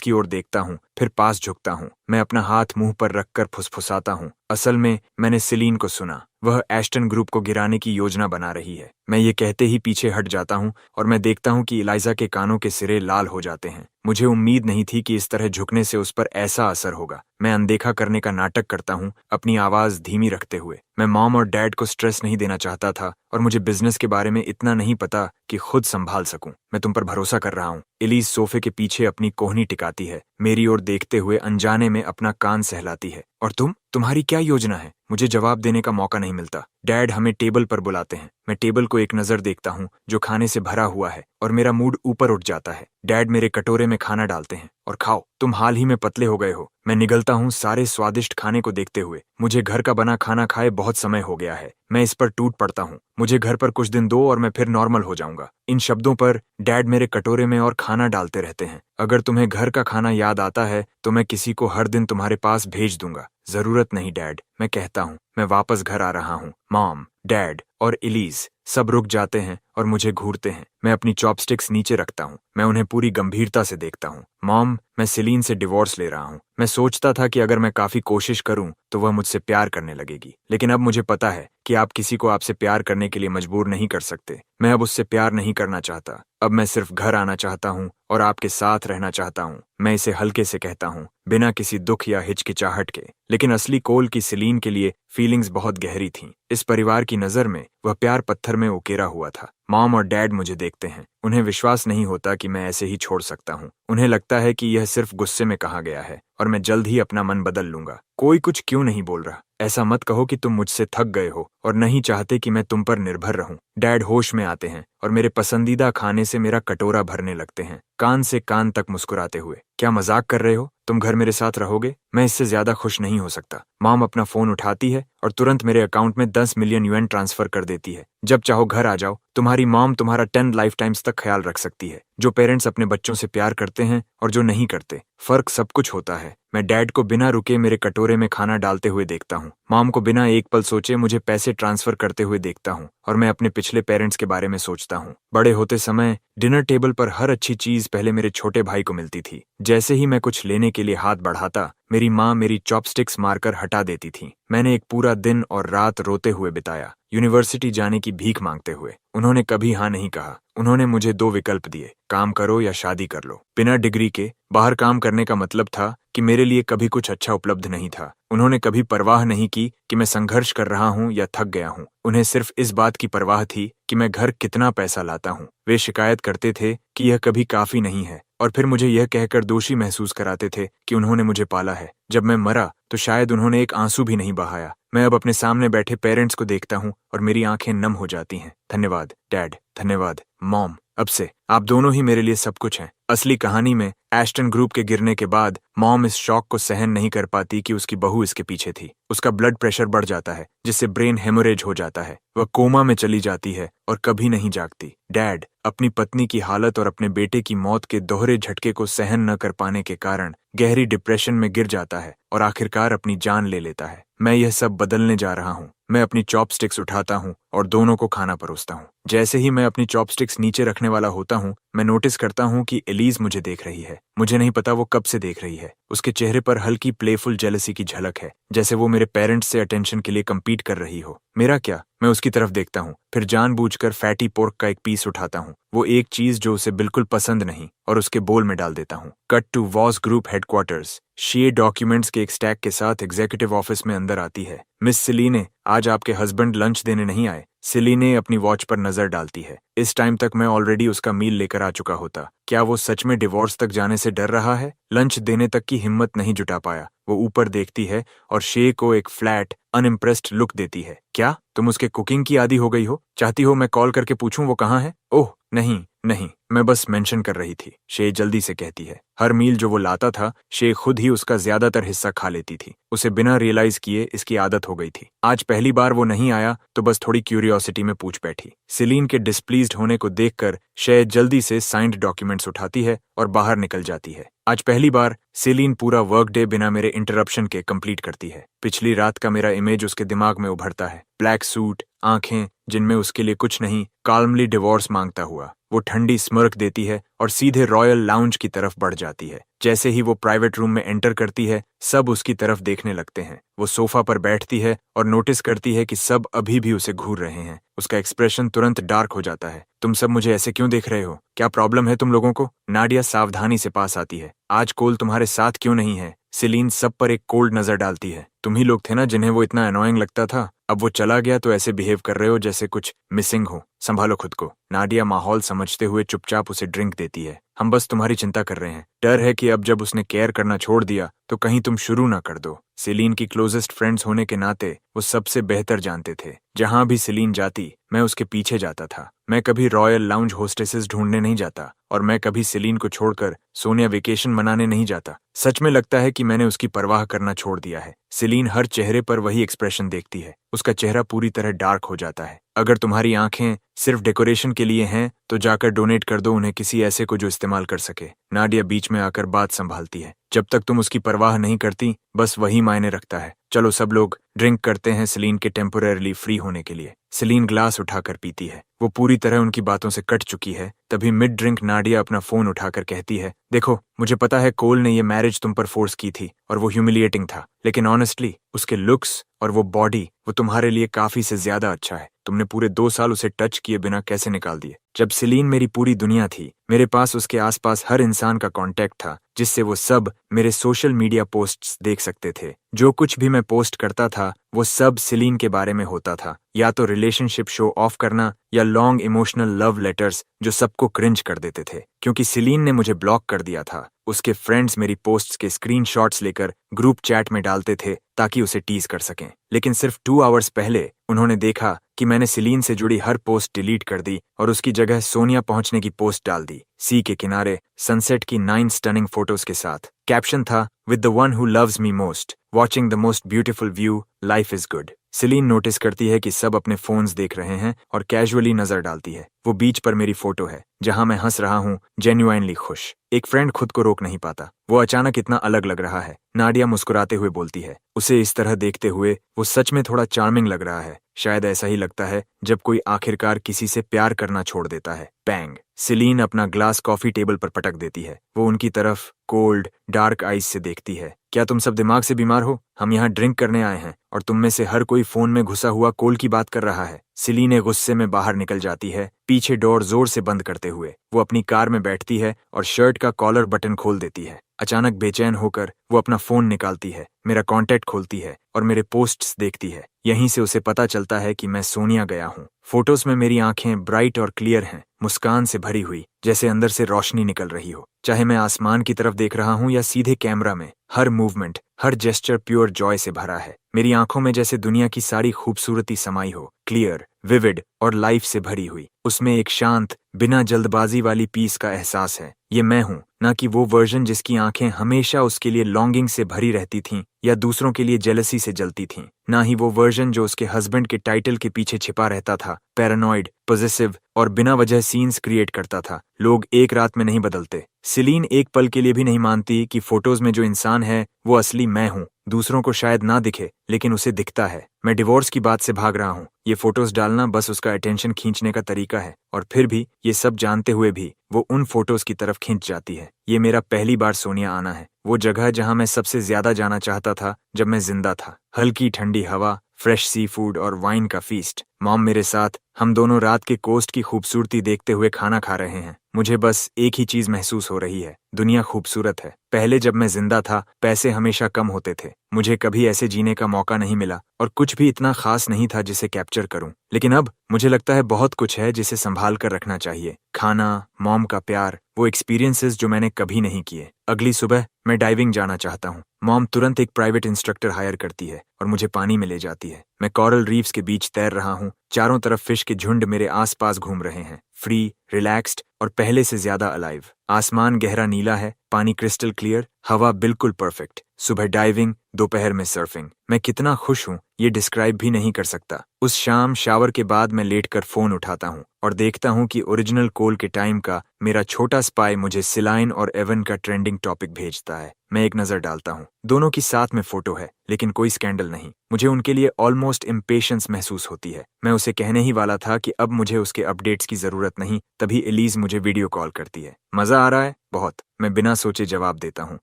की ओर देखता हूँ, फिर पास झुकता हूँ। मैं अपना हाथ मुंह पर रखकर फुसफुसाता हूँ। असल में मैंने सीलीन को सुना, वह एस्टन ग्रुप को गिराने की योजना बना रही है। मैं ये कहते ही पीछे हट जाता हूँ और मैं देखता हूँ कि इलाइजा के कानों के सिरे लाल हो जाते हैं। मुझे उम्मीद नहीं थी कि इस तरह झुकने से उस पर ऐसा असर होगा। मैं अनदेखा करने का नाटक करता हूँ, अपनी आवाज धीमी रखते हुए। मैं मॉम और डैड को स्ट्रेस नहीं देना चाहता था और मुझे बिजनेस के बारे में इतना नहीं पता कि खुद संभाल सकूं। मैं तुम पर भरोसा कर रहा हूँ। एलिस सोफे के पीछे अपनी कोहनी टिकाती है, मेरी ओर देखते हुए अनजाने में अपना कान सहलाती है। और तुम्हारी क्या योजना है? मुझे जवाब देने का मौका नहीं मिलता। डैड हमें टेबल पर बुलाते हैं। मैं टेबल को एक नजर देखता हूँ जो खाने से भरा हुआ है और मेरा मूड ऊपर उठ जाता है। डैड मेरे कटोरे में खाना डालते हैं और खाओ, तुम हाल ही में पतले हो गए हो। मैं निगलता हूँ सारे स्वादिष्ट खाने को देखते हुए। मुझे घर का बना खाना खाए बहुत समय हो गया है। मैं इस पर टूट पड़ता हूँ। मुझे घर पर कुछ दिन दो और मैं फिर नॉर्मल हो जाऊंगा। इन शब्दों पर डैड मेरे कटोरे में और खाना डालते रहते हैं। अगर तुम्हें घर का खाना याद आता है तो मैं किसी को हर दिन तुम्हारे पास भेज दूंगा। जरूरत नहीं डैड, मैं कहता हूँ। मैं वापस घर आ रहा हूँ। मॉम, डैड और एलिस सब रुक जाते हैं और मुझे घूरते हैं। मैं अपनी चॉपस्टिक्स नीचे रखता हूँ। मैं उन्हें पूरी गंभीरता से देखता हूँ। मॉम, मैं सीलीन से डिवोर्स ले रहा हूँ। मैं सोचता था कि अगर मैं काफी कोशिश करूं तो वह मुझसे प्यार करने लगेगी, लेकिन अब मुझे पता है कि आप किसी को आपसे प्यार करने के लिए मजबूर नहीं कर सकते। मैं अब उससे प्यार नहीं करना चाहता। अब मैं सिर्फ घर आना चाहता हूँ और आपके साथ रहना चाहता हूँ। मैं इसे हल्के से कहता हूँ, बिना किसी दुख या हिचकिचाहट के, लेकिन असली कोल की सीलीन के लिए फीलिंग्स बहुत गहरी थीं। इस परिवार की नजर में वह प्यार पत्थर में उकेरा हुआ था। मॉम और डैड मुझे देखते हैं। उन्हें विश्वास नहीं होता कि मैं ऐसे ही छोड़ सकता हूँ। उन्हें लगता है कि यह सिर्फ गुस्से में कहा गया है और मैं जल्द ही अपना मन बदल लूंगा। कोई कुछ क्यों नहीं बोल रहा? ऐसा मत कहो कि तुम मुझसे थक गए हो और नहीं चाहते कि मैं तुम पर निर्भर रहूं। डैड होश में आते हैं और मेरे पसंदीदा खाने से मेरा कटोरा भरने लगते हैं, कान से कान तक मुस्कुराते हुए। क्या मजाक कर रहे हो? तुम घर मेरे साथ रहोगे? मैं इससे ज्यादा खुश नहीं हो सकता। मॉम अपना फोन उठाती है और तुरंत मेरे अकाउंट में 10 मिलियन यूएन ट्रांसफर कर देती है। जब चाहो घर आ जाओ। तुम्हारी मॉम तुम्हारा 10 लाइफ टाइम्स तक ख्याल रख सकती है। जो पेरेंट्स अपने बच्चों से प्यार करते हैं और जो नहीं करते, फर्क सब कुछ होता है। मैं डैड को बिना रुके मेरे कटोरे में खाना डालते हुए देखता हूँ। मॉम को बिना एक पल सोचे मुझे पैसे ट्रांसफर करते हुए देखता हूँ और मैं अपने पिछले पेरेंट्स के बारे में सोचता हूँ। बड़े होते समय डिनर टेबल पर हर अच्छी चीज पहले मेरे छोटे भाई को मिलती थी। जैसे ही मैं कुछ लेने के लिए हाथ बढ़ाता, मेरी माँ मेरी चॉपस्टिक्स मारकर हटा देती थी। मैंने एक पूरा दिन और रात रोते हुए बिताया, यूनिवर्सिटी जाने की भीख मांगते हुए। उन्होंने कभी हाँ नहीं कहा। उन्होंने मुझे 2 विकल्प दिए, काम करो या शादी कर लो। बिना डिग्री के बाहर काम करने का मतलब था कि मेरे लिए कभी कुछ अच्छा उपलब्ध नहीं था। उन्होंने कभी परवाह नहीं की कि मैं संघर्ष कर रहा हूँ या थक गया हूँ। उन्हें सिर्फ इस बात की परवाह थी कि मैं घर कितना पैसा लाता हूँ। वे शिकायत करते थे कि यह कभी काफी नहीं है और फिर मुझे यह कहकर दोषी महसूस कराते थे कि उन्होंने मुझे पाला है। जब मैं मरा तो शायद उन्होंने एक आंसू भी नहीं बहाया। मैं अब अपने सामने बैठे पेरेंट्स को देखता हूँ और मेरी आंखें नम हो जाती हैं। धन्यवाद डैड, धन्यवाद मॉम। अब से आप दोनों ही मेरे लिए सब कुछ हैं। असली कहानी में एस्टन ग्रुप के गिरने के बाद मॉम इस शॉक को सहन नहीं कर पाती कि उसकी बहू इसके पीछे थी। उसका ब्लड प्रेशर बढ़ जाता है, जिससे ब्रेन हेमोरेज हो जाता है। वह कोमा में चली जाती है और कभी नहीं जागती। डैड अपनी पत्नी की हालत और अपने बेटे की मौत के दोहरे झटके को सहन न कर पाने के कारण गहरी डिप्रेशन में गिर जाता है और आखिरकार अपनी जान ले लेता है। मैं यह सब बदलने जा रहा हूँ। मैं अपनी चॉपस्टिक्स उठाता हूँ और दोनों को खाना परोसता हूँ। जैसे ही मैं अपनी चॉपस्टिक्स नीचे रखने वाला होता हूँ, मैं नोटिस करता हूँ कि एलिस मुझे देख रही है। मुझे नहीं पता वो कब से देख रही है। उसके चेहरे पर हल्की प्लेफुल जेलसी की झलक है, जैसे वो मेरे पेरेंट्स से अटेंशन के लिए कम्पीट कर रही हो। मेरा क्या? मैं उसकी तरफ देखता हूँ, फिर जानबूझकर फैटी पोर्क का एक पीस उठाता हूँ, वो एक चीज जो उसे बिल्कुल पसंद नहीं, और उसके बोल में डाल देता हूँ। Cut to Voss group headquarters. शीए डॉक्यूमेंट्स के एक स्टैक के साथ एग्जीक्यूटिव ऑफिस में अंदर आती है। मिस सिलीने, आज आपके हस्बैंड लंच देने नहीं आए। सिली ने अपनी वॉच पर नजर डालती है। इस टाइम तक मैं ऑलरेडी उसका मील लेकर आ चुका होता। क्या वो सच में डिवोर्स तक जाने से डर रहा है? लंच देने तक की हिम्मत नहीं जुटा पाया। वो ऊपर देखती है और शे को एक फ्लैट अनइम्प्रेस्ड लुक देती है। क्या तुम उसके कुकिंग की आदी हो गई हो? चाहती हो मैं कॉल करके पूछूं वो कहाँ है? ओह नहीं नहीं, मैं बस मेंशन कर रही थी, शे जल्दी से कहती है। हर मील जो वो लाता था, शे खुद ही उसका ज्यादातर हिस्सा खा लेती थी। उसे बिना रियलाइज किए इसकी आदत हो गई थी। आज पहली बार वो नहीं आया तो बस थोड़ी क्यूरियोसिटी में पूछ बैठी। सिलीन के डिस्प्लीज्ड होने को देखकर शे जल्दी से साइंड डॉक्यूमेंट्स उठाती है और बाहर निकल जाती है। आज पहली बार सिलीन पूरा वर्क डे बिना मेरे इंटरप्शन के कंप्लीट करती है। पिछली रात का मेरा इमेज उसके दिमाग में उभरता है। ब्लैक सूट, आंखें जिनमें उसके लिए कुछ नहीं, काल्मली डिवोर्स मांगता हुआ। वो ठंडी स्मर्क देती है और सीधे रॉयल लाउंज की तरफ बढ़ जाती है। जैसे ही वो प्राइवेट रूम में एंटर करती है, सब उसकी तरफ देखने लगते हैं। वो सोफा पर बैठती है और नोटिस करती है कि सब अभी भी उसे घूर रहे हैं। उसका एक्सप्रेशन तुरंत डार्क हो जाता है। तुम सब मुझे ऐसे क्यों देख रहे हो? क्या प्रॉब्लम है तुम लोगों को? नाडिया सावधानी से पास आती है। आज कोल तुम्हारे साथ क्यों नहीं है? सिलीन सब पर एक कोल्ड नजर डालती है। तुम ही लोग थे ना जिन्हें वो इतना अनोइंग लगता था। अब वो चला गया तो ऐसे बिहेव कर रहे हो जैसे कुछ मिसिंग हो। संभालो खुद को। नाडिया माहौल समझते हुए चुपचाप उसे ड्रिंक देती है। हम बस तुम्हारी चिंता कर रहे हैं। डर है कि अब जब उसने केयर करना छोड़ दिया तो कहीं तुम शुरू ना कर दो। सिलीन की क्लोजेस्ट फ्रेंड्स होने के नाते वो सबसे बेहतर जानते थे। जहां भी सिलीन जाती मैं उसके पीछे जाता था। मैं कभी रॉयल लाउंज होस्टेसेस ढूंढने नहीं जाता और मैं कभी सिलीन को छोड़कर सोनिया वेकेशन मनाने नहीं जाता। सच में लगता है कि मैंने उसकी परवाह करना छोड़ दिया है। सिलीन हर चेहरे पर वही एक्सप्रेशन देखती है। उसका चेहरा पूरी तरह डार्क हो जाता है। अगर तुम्हारी आंखें सिर्फ डेकोरेशन के लिए हैं तो जाकर डोनेट कर दो उन्हें किसी ऐसे को जो इस्तेमाल कर सके। नाडिया बीच में आकर बात संभालती है। जब तक तुम उसकी परवाह नहीं करती बस वही मायने रखता है। चलो सब लोग ड्रिंक करते हैं सिलीन के टेम्पोरेरली फ्री होने के लिए। सिलीन ग्लास उठाकर पीती है। वो पूरी तरह उनकी बातों से कट चुकी है। तभी मिड ड्रिंक नाडिया अपना फोन उठाकर कहती है, देखो मुझे पता है कोल ने ये मैरिज तुम पर फोर्स की थी और वो ह्यूमिलिएटिंग था, लेकिन ऑनेस्टली उसके लुक्स और वो बॉडी वो तुम्हारे लिए काफी से ज्यादा अच्छा है। तुमने पूरे 2 साल उसे टच किए बिना कैसे निकाल दिए? जब सिलीन मेरी पूरी दुनिया थी, मेरे पास उसके आसपास हर इंसान का कांटेक्ट था जिससे वो सब मेरे सोशल मीडिया पोस्ट्स देख सकते थे। जो कुछ भी मैं पोस्ट करता था वो सब सिलीन के बारे में होता था। या तो रिलेशनशिप शो ऑफ करना या लॉन्ग इमोशनल लव लेटर्स जो सबको क्रिंज कर देते थे। क्योंकि सिलीन ने मुझे ब्लॉक कर दिया था, उसके फ्रेंड्स मेरी पोस्ट्स के स्क्रीनशॉट्स लेकर ग्रुप चैट में डालते थे ताकि उसे टीज कर सकें। लेकिन सिर्फ 2 आवर्स पहले उन्होंने देखा कि मैंने सिलीन से जुड़ी हर पोस्ट डिलीट कर दी और उसकी जगह सोनिया पहुंचने की पोस्ट डाल दी, सी के किनारे सनसेट की 9 स्टनिंग फोटोज के साथ। कैप्शन था, with the one who loves me most, watching the most beautiful view, life is good. सिलीन notice करती है कि सब अपने फोन्स देख रहे हैं और कैजुअली नजर डालती है। वो बीच पर मेरी फोटो है जहां मैं हंस रहा हूँ, जेन्युइनली खुश। एक फ्रेंड खुद को रोक नहीं पाता। वो अचानक इतना अलग लग रहा है। नाडिया मुस्कुराते हुए बोलती है। उसे इस तरह देखते हुए वो सच में थोड़ा चार्मिंग लग रहा है। शायद ऐसा ही लगता है जब कोई आखिरकार किसी से प्यार करना छोड़ देता है। बैंग। सिलीन अपना ग्लास कॉफी टेबल पर पटक देती है। वो उनकी तरफ कोल्ड डार्क आइज से देखती है। क्या तुम सब दिमाग से बीमार हो? हम यहाँ ड्रिंक करने आए हैं और तुम में से हर कोई फोन में घुसा हुआ कोल की बात कर रहा है। सिलीन गुस्से में बाहर निकल जाती है, पीछे डोर जोर से बंद करते हुए। वो अपनी कार में बैठती है और शर्ट का कॉलर बटन खोल देती है। अचानक बेचैन होकर वो अपना फोन निकालती है, मेरा कांटेक्ट खोलती है और मेरे पोस्ट्स देखती है। यहीं से उसे पता चलता है कि मैं सोनिया गया हूँ। फोटोज में मेरी आंखें ब्राइट और क्लियर हैं, मुस्कान से भरी हुई, जैसे अंदर से रोशनी निकल रही हो। चाहे मैं आसमान की तरफ देख रहा हूँ या सीधे कैमरा में, हर मूवमेंट, हर जेस्चर प्योर जॉय से भरा है। मेरी आंखों में जैसे दुनिया की सारी खूबसूरती समाई हो, क्लियर, विविड और लाइफ से भरी हुई। उसमें एक शांत, बिना जल्दबाजी वाली पीस का एहसास है। ये मैं हूँ, ना कि वो वर्जन जिसकी आंखें हमेशा उसके लिए लॉन्गिंग से भरी रहती थीं या दूसरों के लिए जेलसी से जलती थीं। ना ही वो वर्जन जो उसके हस्बैंड के टाइटल के पीछे छिपा रहता था, पैरानॉइड, पॉसेसिव और बिना वजह सीन्स क्रिएट करता था। लोग एक रात में नहीं बदलते। सिलीन एक पल के लिए भी नहीं मानती कि फोटोज में जो इंसान है वो असली मैं हूँ। दूसरों को शायद ना दिखे लेकिन उसे दिखता है। मैं डिवोर्स की बात से भाग रहा हूँ। ये फोटोज डालना बस उसका अटेंशन खींचने का तरीका है और फिर भी ये सब जानते हुए भी वो उन फोटोज की तरफ खींच जाती है। ये मेरा पहली बार सोनिया आना है, वो जगह जहां मैं सबसे ज्यादा जाना चाहता था जब मैं जिंदा था। हल्की ठंडी हवा, फ्रेश सी फूड और वाइन का फीस्ट। मॉम मेरे साथ, हम दोनों रात के कोस्ट की खूबसूरती देखते हुए खाना खा रहे हैं। मुझे बस एक ही चीज महसूस हो रही है, दुनिया खूबसूरत है। पहले जब मैं जिंदा था, पैसे हमेशा कम होते थे, मुझे कभी ऐसे जीने का मौका नहीं मिला और कुछ भी इतना खास नहीं था जिसे कैप्चर करूं। लेकिन अब मुझे लगता है बहुत कुछ है जिसे संभाल कर रखना चाहिए। खाना, मॉम का प्यार, वो एक्सपीरियंसेस जो मैंने कभी नहीं किए। अगली सुबह मैं डाइविंग जाना चाहता हूँ। मॉम तुरंत एक प्राइवेट इंस्ट्रक्टर हायर करती है और मुझे पानी में ले जाती है। मैं कोरल रीफ्स के बीच तैर रहा हूँ, चारों तरफ फिश के झुंड मेरे आसपास घूम रहे हैं। फ्री, रिलैक्स्ड और पहले से ज्यादा अलाइव। आसमान गहरा नीला है, पानी क्रिस्टल क्लियर, हवा बिल्कुल परफेक्ट। सुबह डाइविंग, दोपहर में सर्फिंग। मैं कितना खुश हूँ ये डिस्क्राइब भी नहीं कर सकता। उस शाम शावर के बाद मैं लेटकर फोन उठाता हूँ और देखता हूँ कि ओरिजिनल कोल के टाइम का मेरा छोटा स्पाई मुझे सिलाइन और एवन का ट्रेंडिंग टॉपिक भेजता है। मैं एक नजर डालता हूँ, दोनों की साथ में फोटो है, लेकिन कोई स्कैंडल नहीं। मुझे उनके लिए ऑलमोस्ट इम्पेशंस महसूस होती है। मैं उसे कहने ही वाला था कि अब मुझे उसके अपडेट्स की जरूरत नहीं, तभी एलीज मुझे वीडियो कॉल करती है। मजा आ रहा है? बहुत। मैं बिना सोचे जवाब देता हूँ।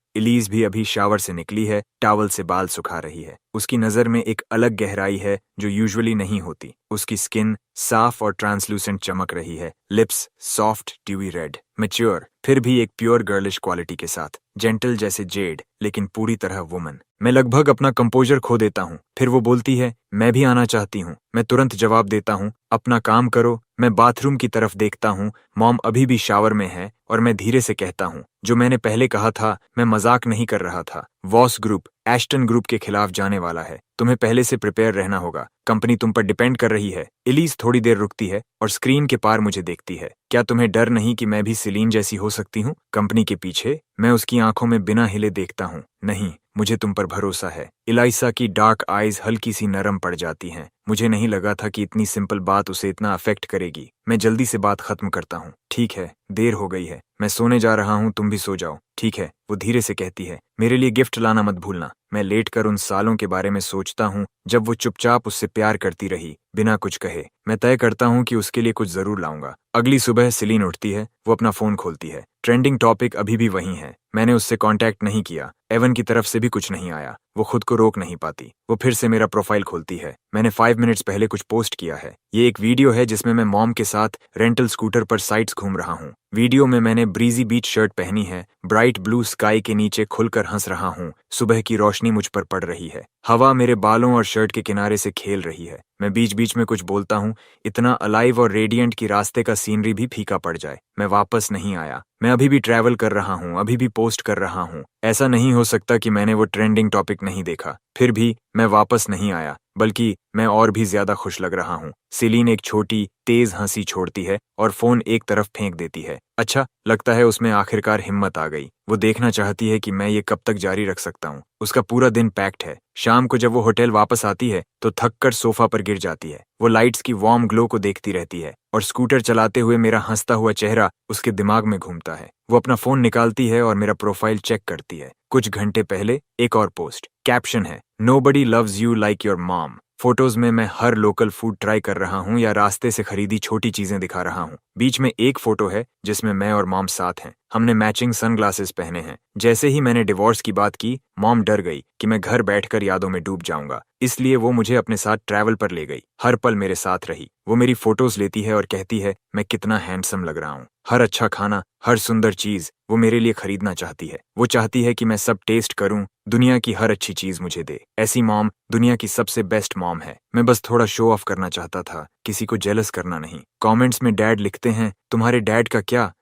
एलीज भी अभी शावर से निकली है, टॉवल से बाल सुखा रही है। उसकी नजर में एक अलग गहराई है जो यूजुअली नहीं होती। उसकी स्किन साफ और ट्रांसलूसेंट चमक रही है, lips soft dewy red, mature फिर भी एक प्योर गर्लिश क्वालिटी के साथ, जेंटल जैसे जेड लेकिन पूरी तरह वुमन। मैं लगभग अपना कंपोजर खो देता हूँ। फिर वो बोलती है, मैं भी आना चाहती हूँ। मैं तुरंत जवाब देता हूँ, अपना काम करो। मैं बाथरूम की तरफ देखता हूँ, मॉम अभी भी शावर में है और मैं धीरे से कहता हूँ, जो मैंने पहले कहा था, मैं मजाक नहीं कर रहा था। वॉस ग्रुप एस्टन ग्रुप के खिलाफ जाने वाला है, तुम्हें पहले से प्रिपेयर रहना होगा। कंपनी तुम पर डिपेंड कर रही है। एलीज थोड़ी देर रुकती है और स्क्रीन के पार मुझे देखती है। क्या तुम्हें डर नहीं कि मैं भी सिलीन जैसी हो सकती हूँ कंपनी के पीछे? मैं उसकी आंखों में बिना हिले देखता हूँ। नहीं, मुझे तुम पर भरोसा है। इलाइसा की डार्क आईज हल्की सी नरम पड़ जाती हैं। मुझे नहीं लगा था कि इतनी सिंपल बात उसे इतना अफेक्ट करेगी। मैं जल्दी से बात खत्म करता हूँ। ठीक है, देर हो गई है, मैं सोने जा रहा हूँ, तुम भी सो जाओ। ठीक है, वो धीरे से कहती है, मेरे लिए गिफ्ट लाना मत भूलना। मैं लेटकर उन सालों के बारे में सोचता हूँ जब वो चुपचाप उससे प्यार करती रही, बिना कुछ कहे। मैं तय करता हूँ कि उसके लिए कुछ जरूर लाऊंगा। अगली सुबह सिलीन उठती है, वो अपना फोन खोलती है। ट्रेंडिंग टॉपिक अभी भी वही है। मैंने उससे कांटेक्ट नहीं किया, एवन की तरफ से भी कुछ नहीं आया। वो खुद को रोक नहीं पाती। वो फिर से मेरा प्रोफाइल खोलती है। मैंने 5 मिनट्स पहले कुछ पोस्ट किया है। ये एक वीडियो है जिसमें मैं मॉम के साथ रेंटल स्कूटर पर साइट्स घूम रहा हूँ। वीडियो में मैंने ब्रीजी बीच शर्ट पहनी है, ब्राइट ब्लू स्काई के नीचे खुलकर हंस रहा हूँ। सुबह की रोशनी मुझ पर पड़ रही है, हवा मेरे बालों और शर्ट के किनारे से खेल रही है। मैं बीच बीच में कुछ बोलता हूँ, इतना अलाइव और रेडिएंट कि रास्ते का सीनरी भी फीका पड़ जाए। मैं वापस नहीं आया। मैं अभी भी ट्रैवल कर रहा हूँ, अभी भी पोस्ट कर रहा हूँ। ऐसा नहीं हो सकता कि मैंने वो ट्रेंडिंग टॉपिक नहीं देखा। फिर भी मैं वापस नहीं आया, बल्कि मैं और भी ज्यादा खुश लग रहा हूँ। सिलीन एक छोटी तेज हंसी छोड़ती है और फोन एक तरफ फेंक देती है। अच्छा, लगता है उसमें आखिरकार हिम्मत आ गई। वो देखना चाहती है कि मैं ये कब तक जारी रख सकता हूँ। उसका पूरा दिन पैक्ड है। शाम को जब वो होटल वापस आती है तो थक कर सोफा पर गिर जाती है। वो लाइट्स की वार्म ग्लो को देखती रहती है और स्कूटर चलाते हुए मेरा हंसता हुआ चेहरा उसके दिमाग में घूमता है। वो अपना फोन निकालती है और मेरा प्रोफाइल चेक करती है। कुछ घंटे पहले एक और पोस्ट, कैप्शन है, nobody loves you like your mom. Photos में मैं हर लोकल फूड ट्राई कर रहा हूँ या रास्ते से खरीदी छोटी चीजें दिखा रहा हूँ। बीच में एक फोटो है जिसमें मैं और मॉम साथ हैं। हमने मैचिंग सनग्लासेस पहने हैं। जैसे ही मैंने डिवोर्स की बात की, मॉम डर गई कि मैं घर बैठकर यादों में डूब जाऊंगा, इसलिए वो मुझे अपने साथ ट्रैवल पर ले गई। हर पल मेरे साथ रही। वो मेरी फोटोज लेती है और कहती है मैं कितना हैंडसम लग रहा हूँ। हर अच्छा खाना, हर सुंदर चीज वो मेरे लिए खरीदना चाहती है। वो चाहती है कि मैं सब टेस्ट करूं, दुनिया की हर अच्छी चीज मुझे दे। ऐसी मॉम दुनिया की सबसे बेस्ट मॉम है। मैं बस थोड़ा शो ऑफ करना चाहता था, किसी को जेलस करना नहीं। कमेंट्स में डैड लिखते हैं, तुम्हारे डैड का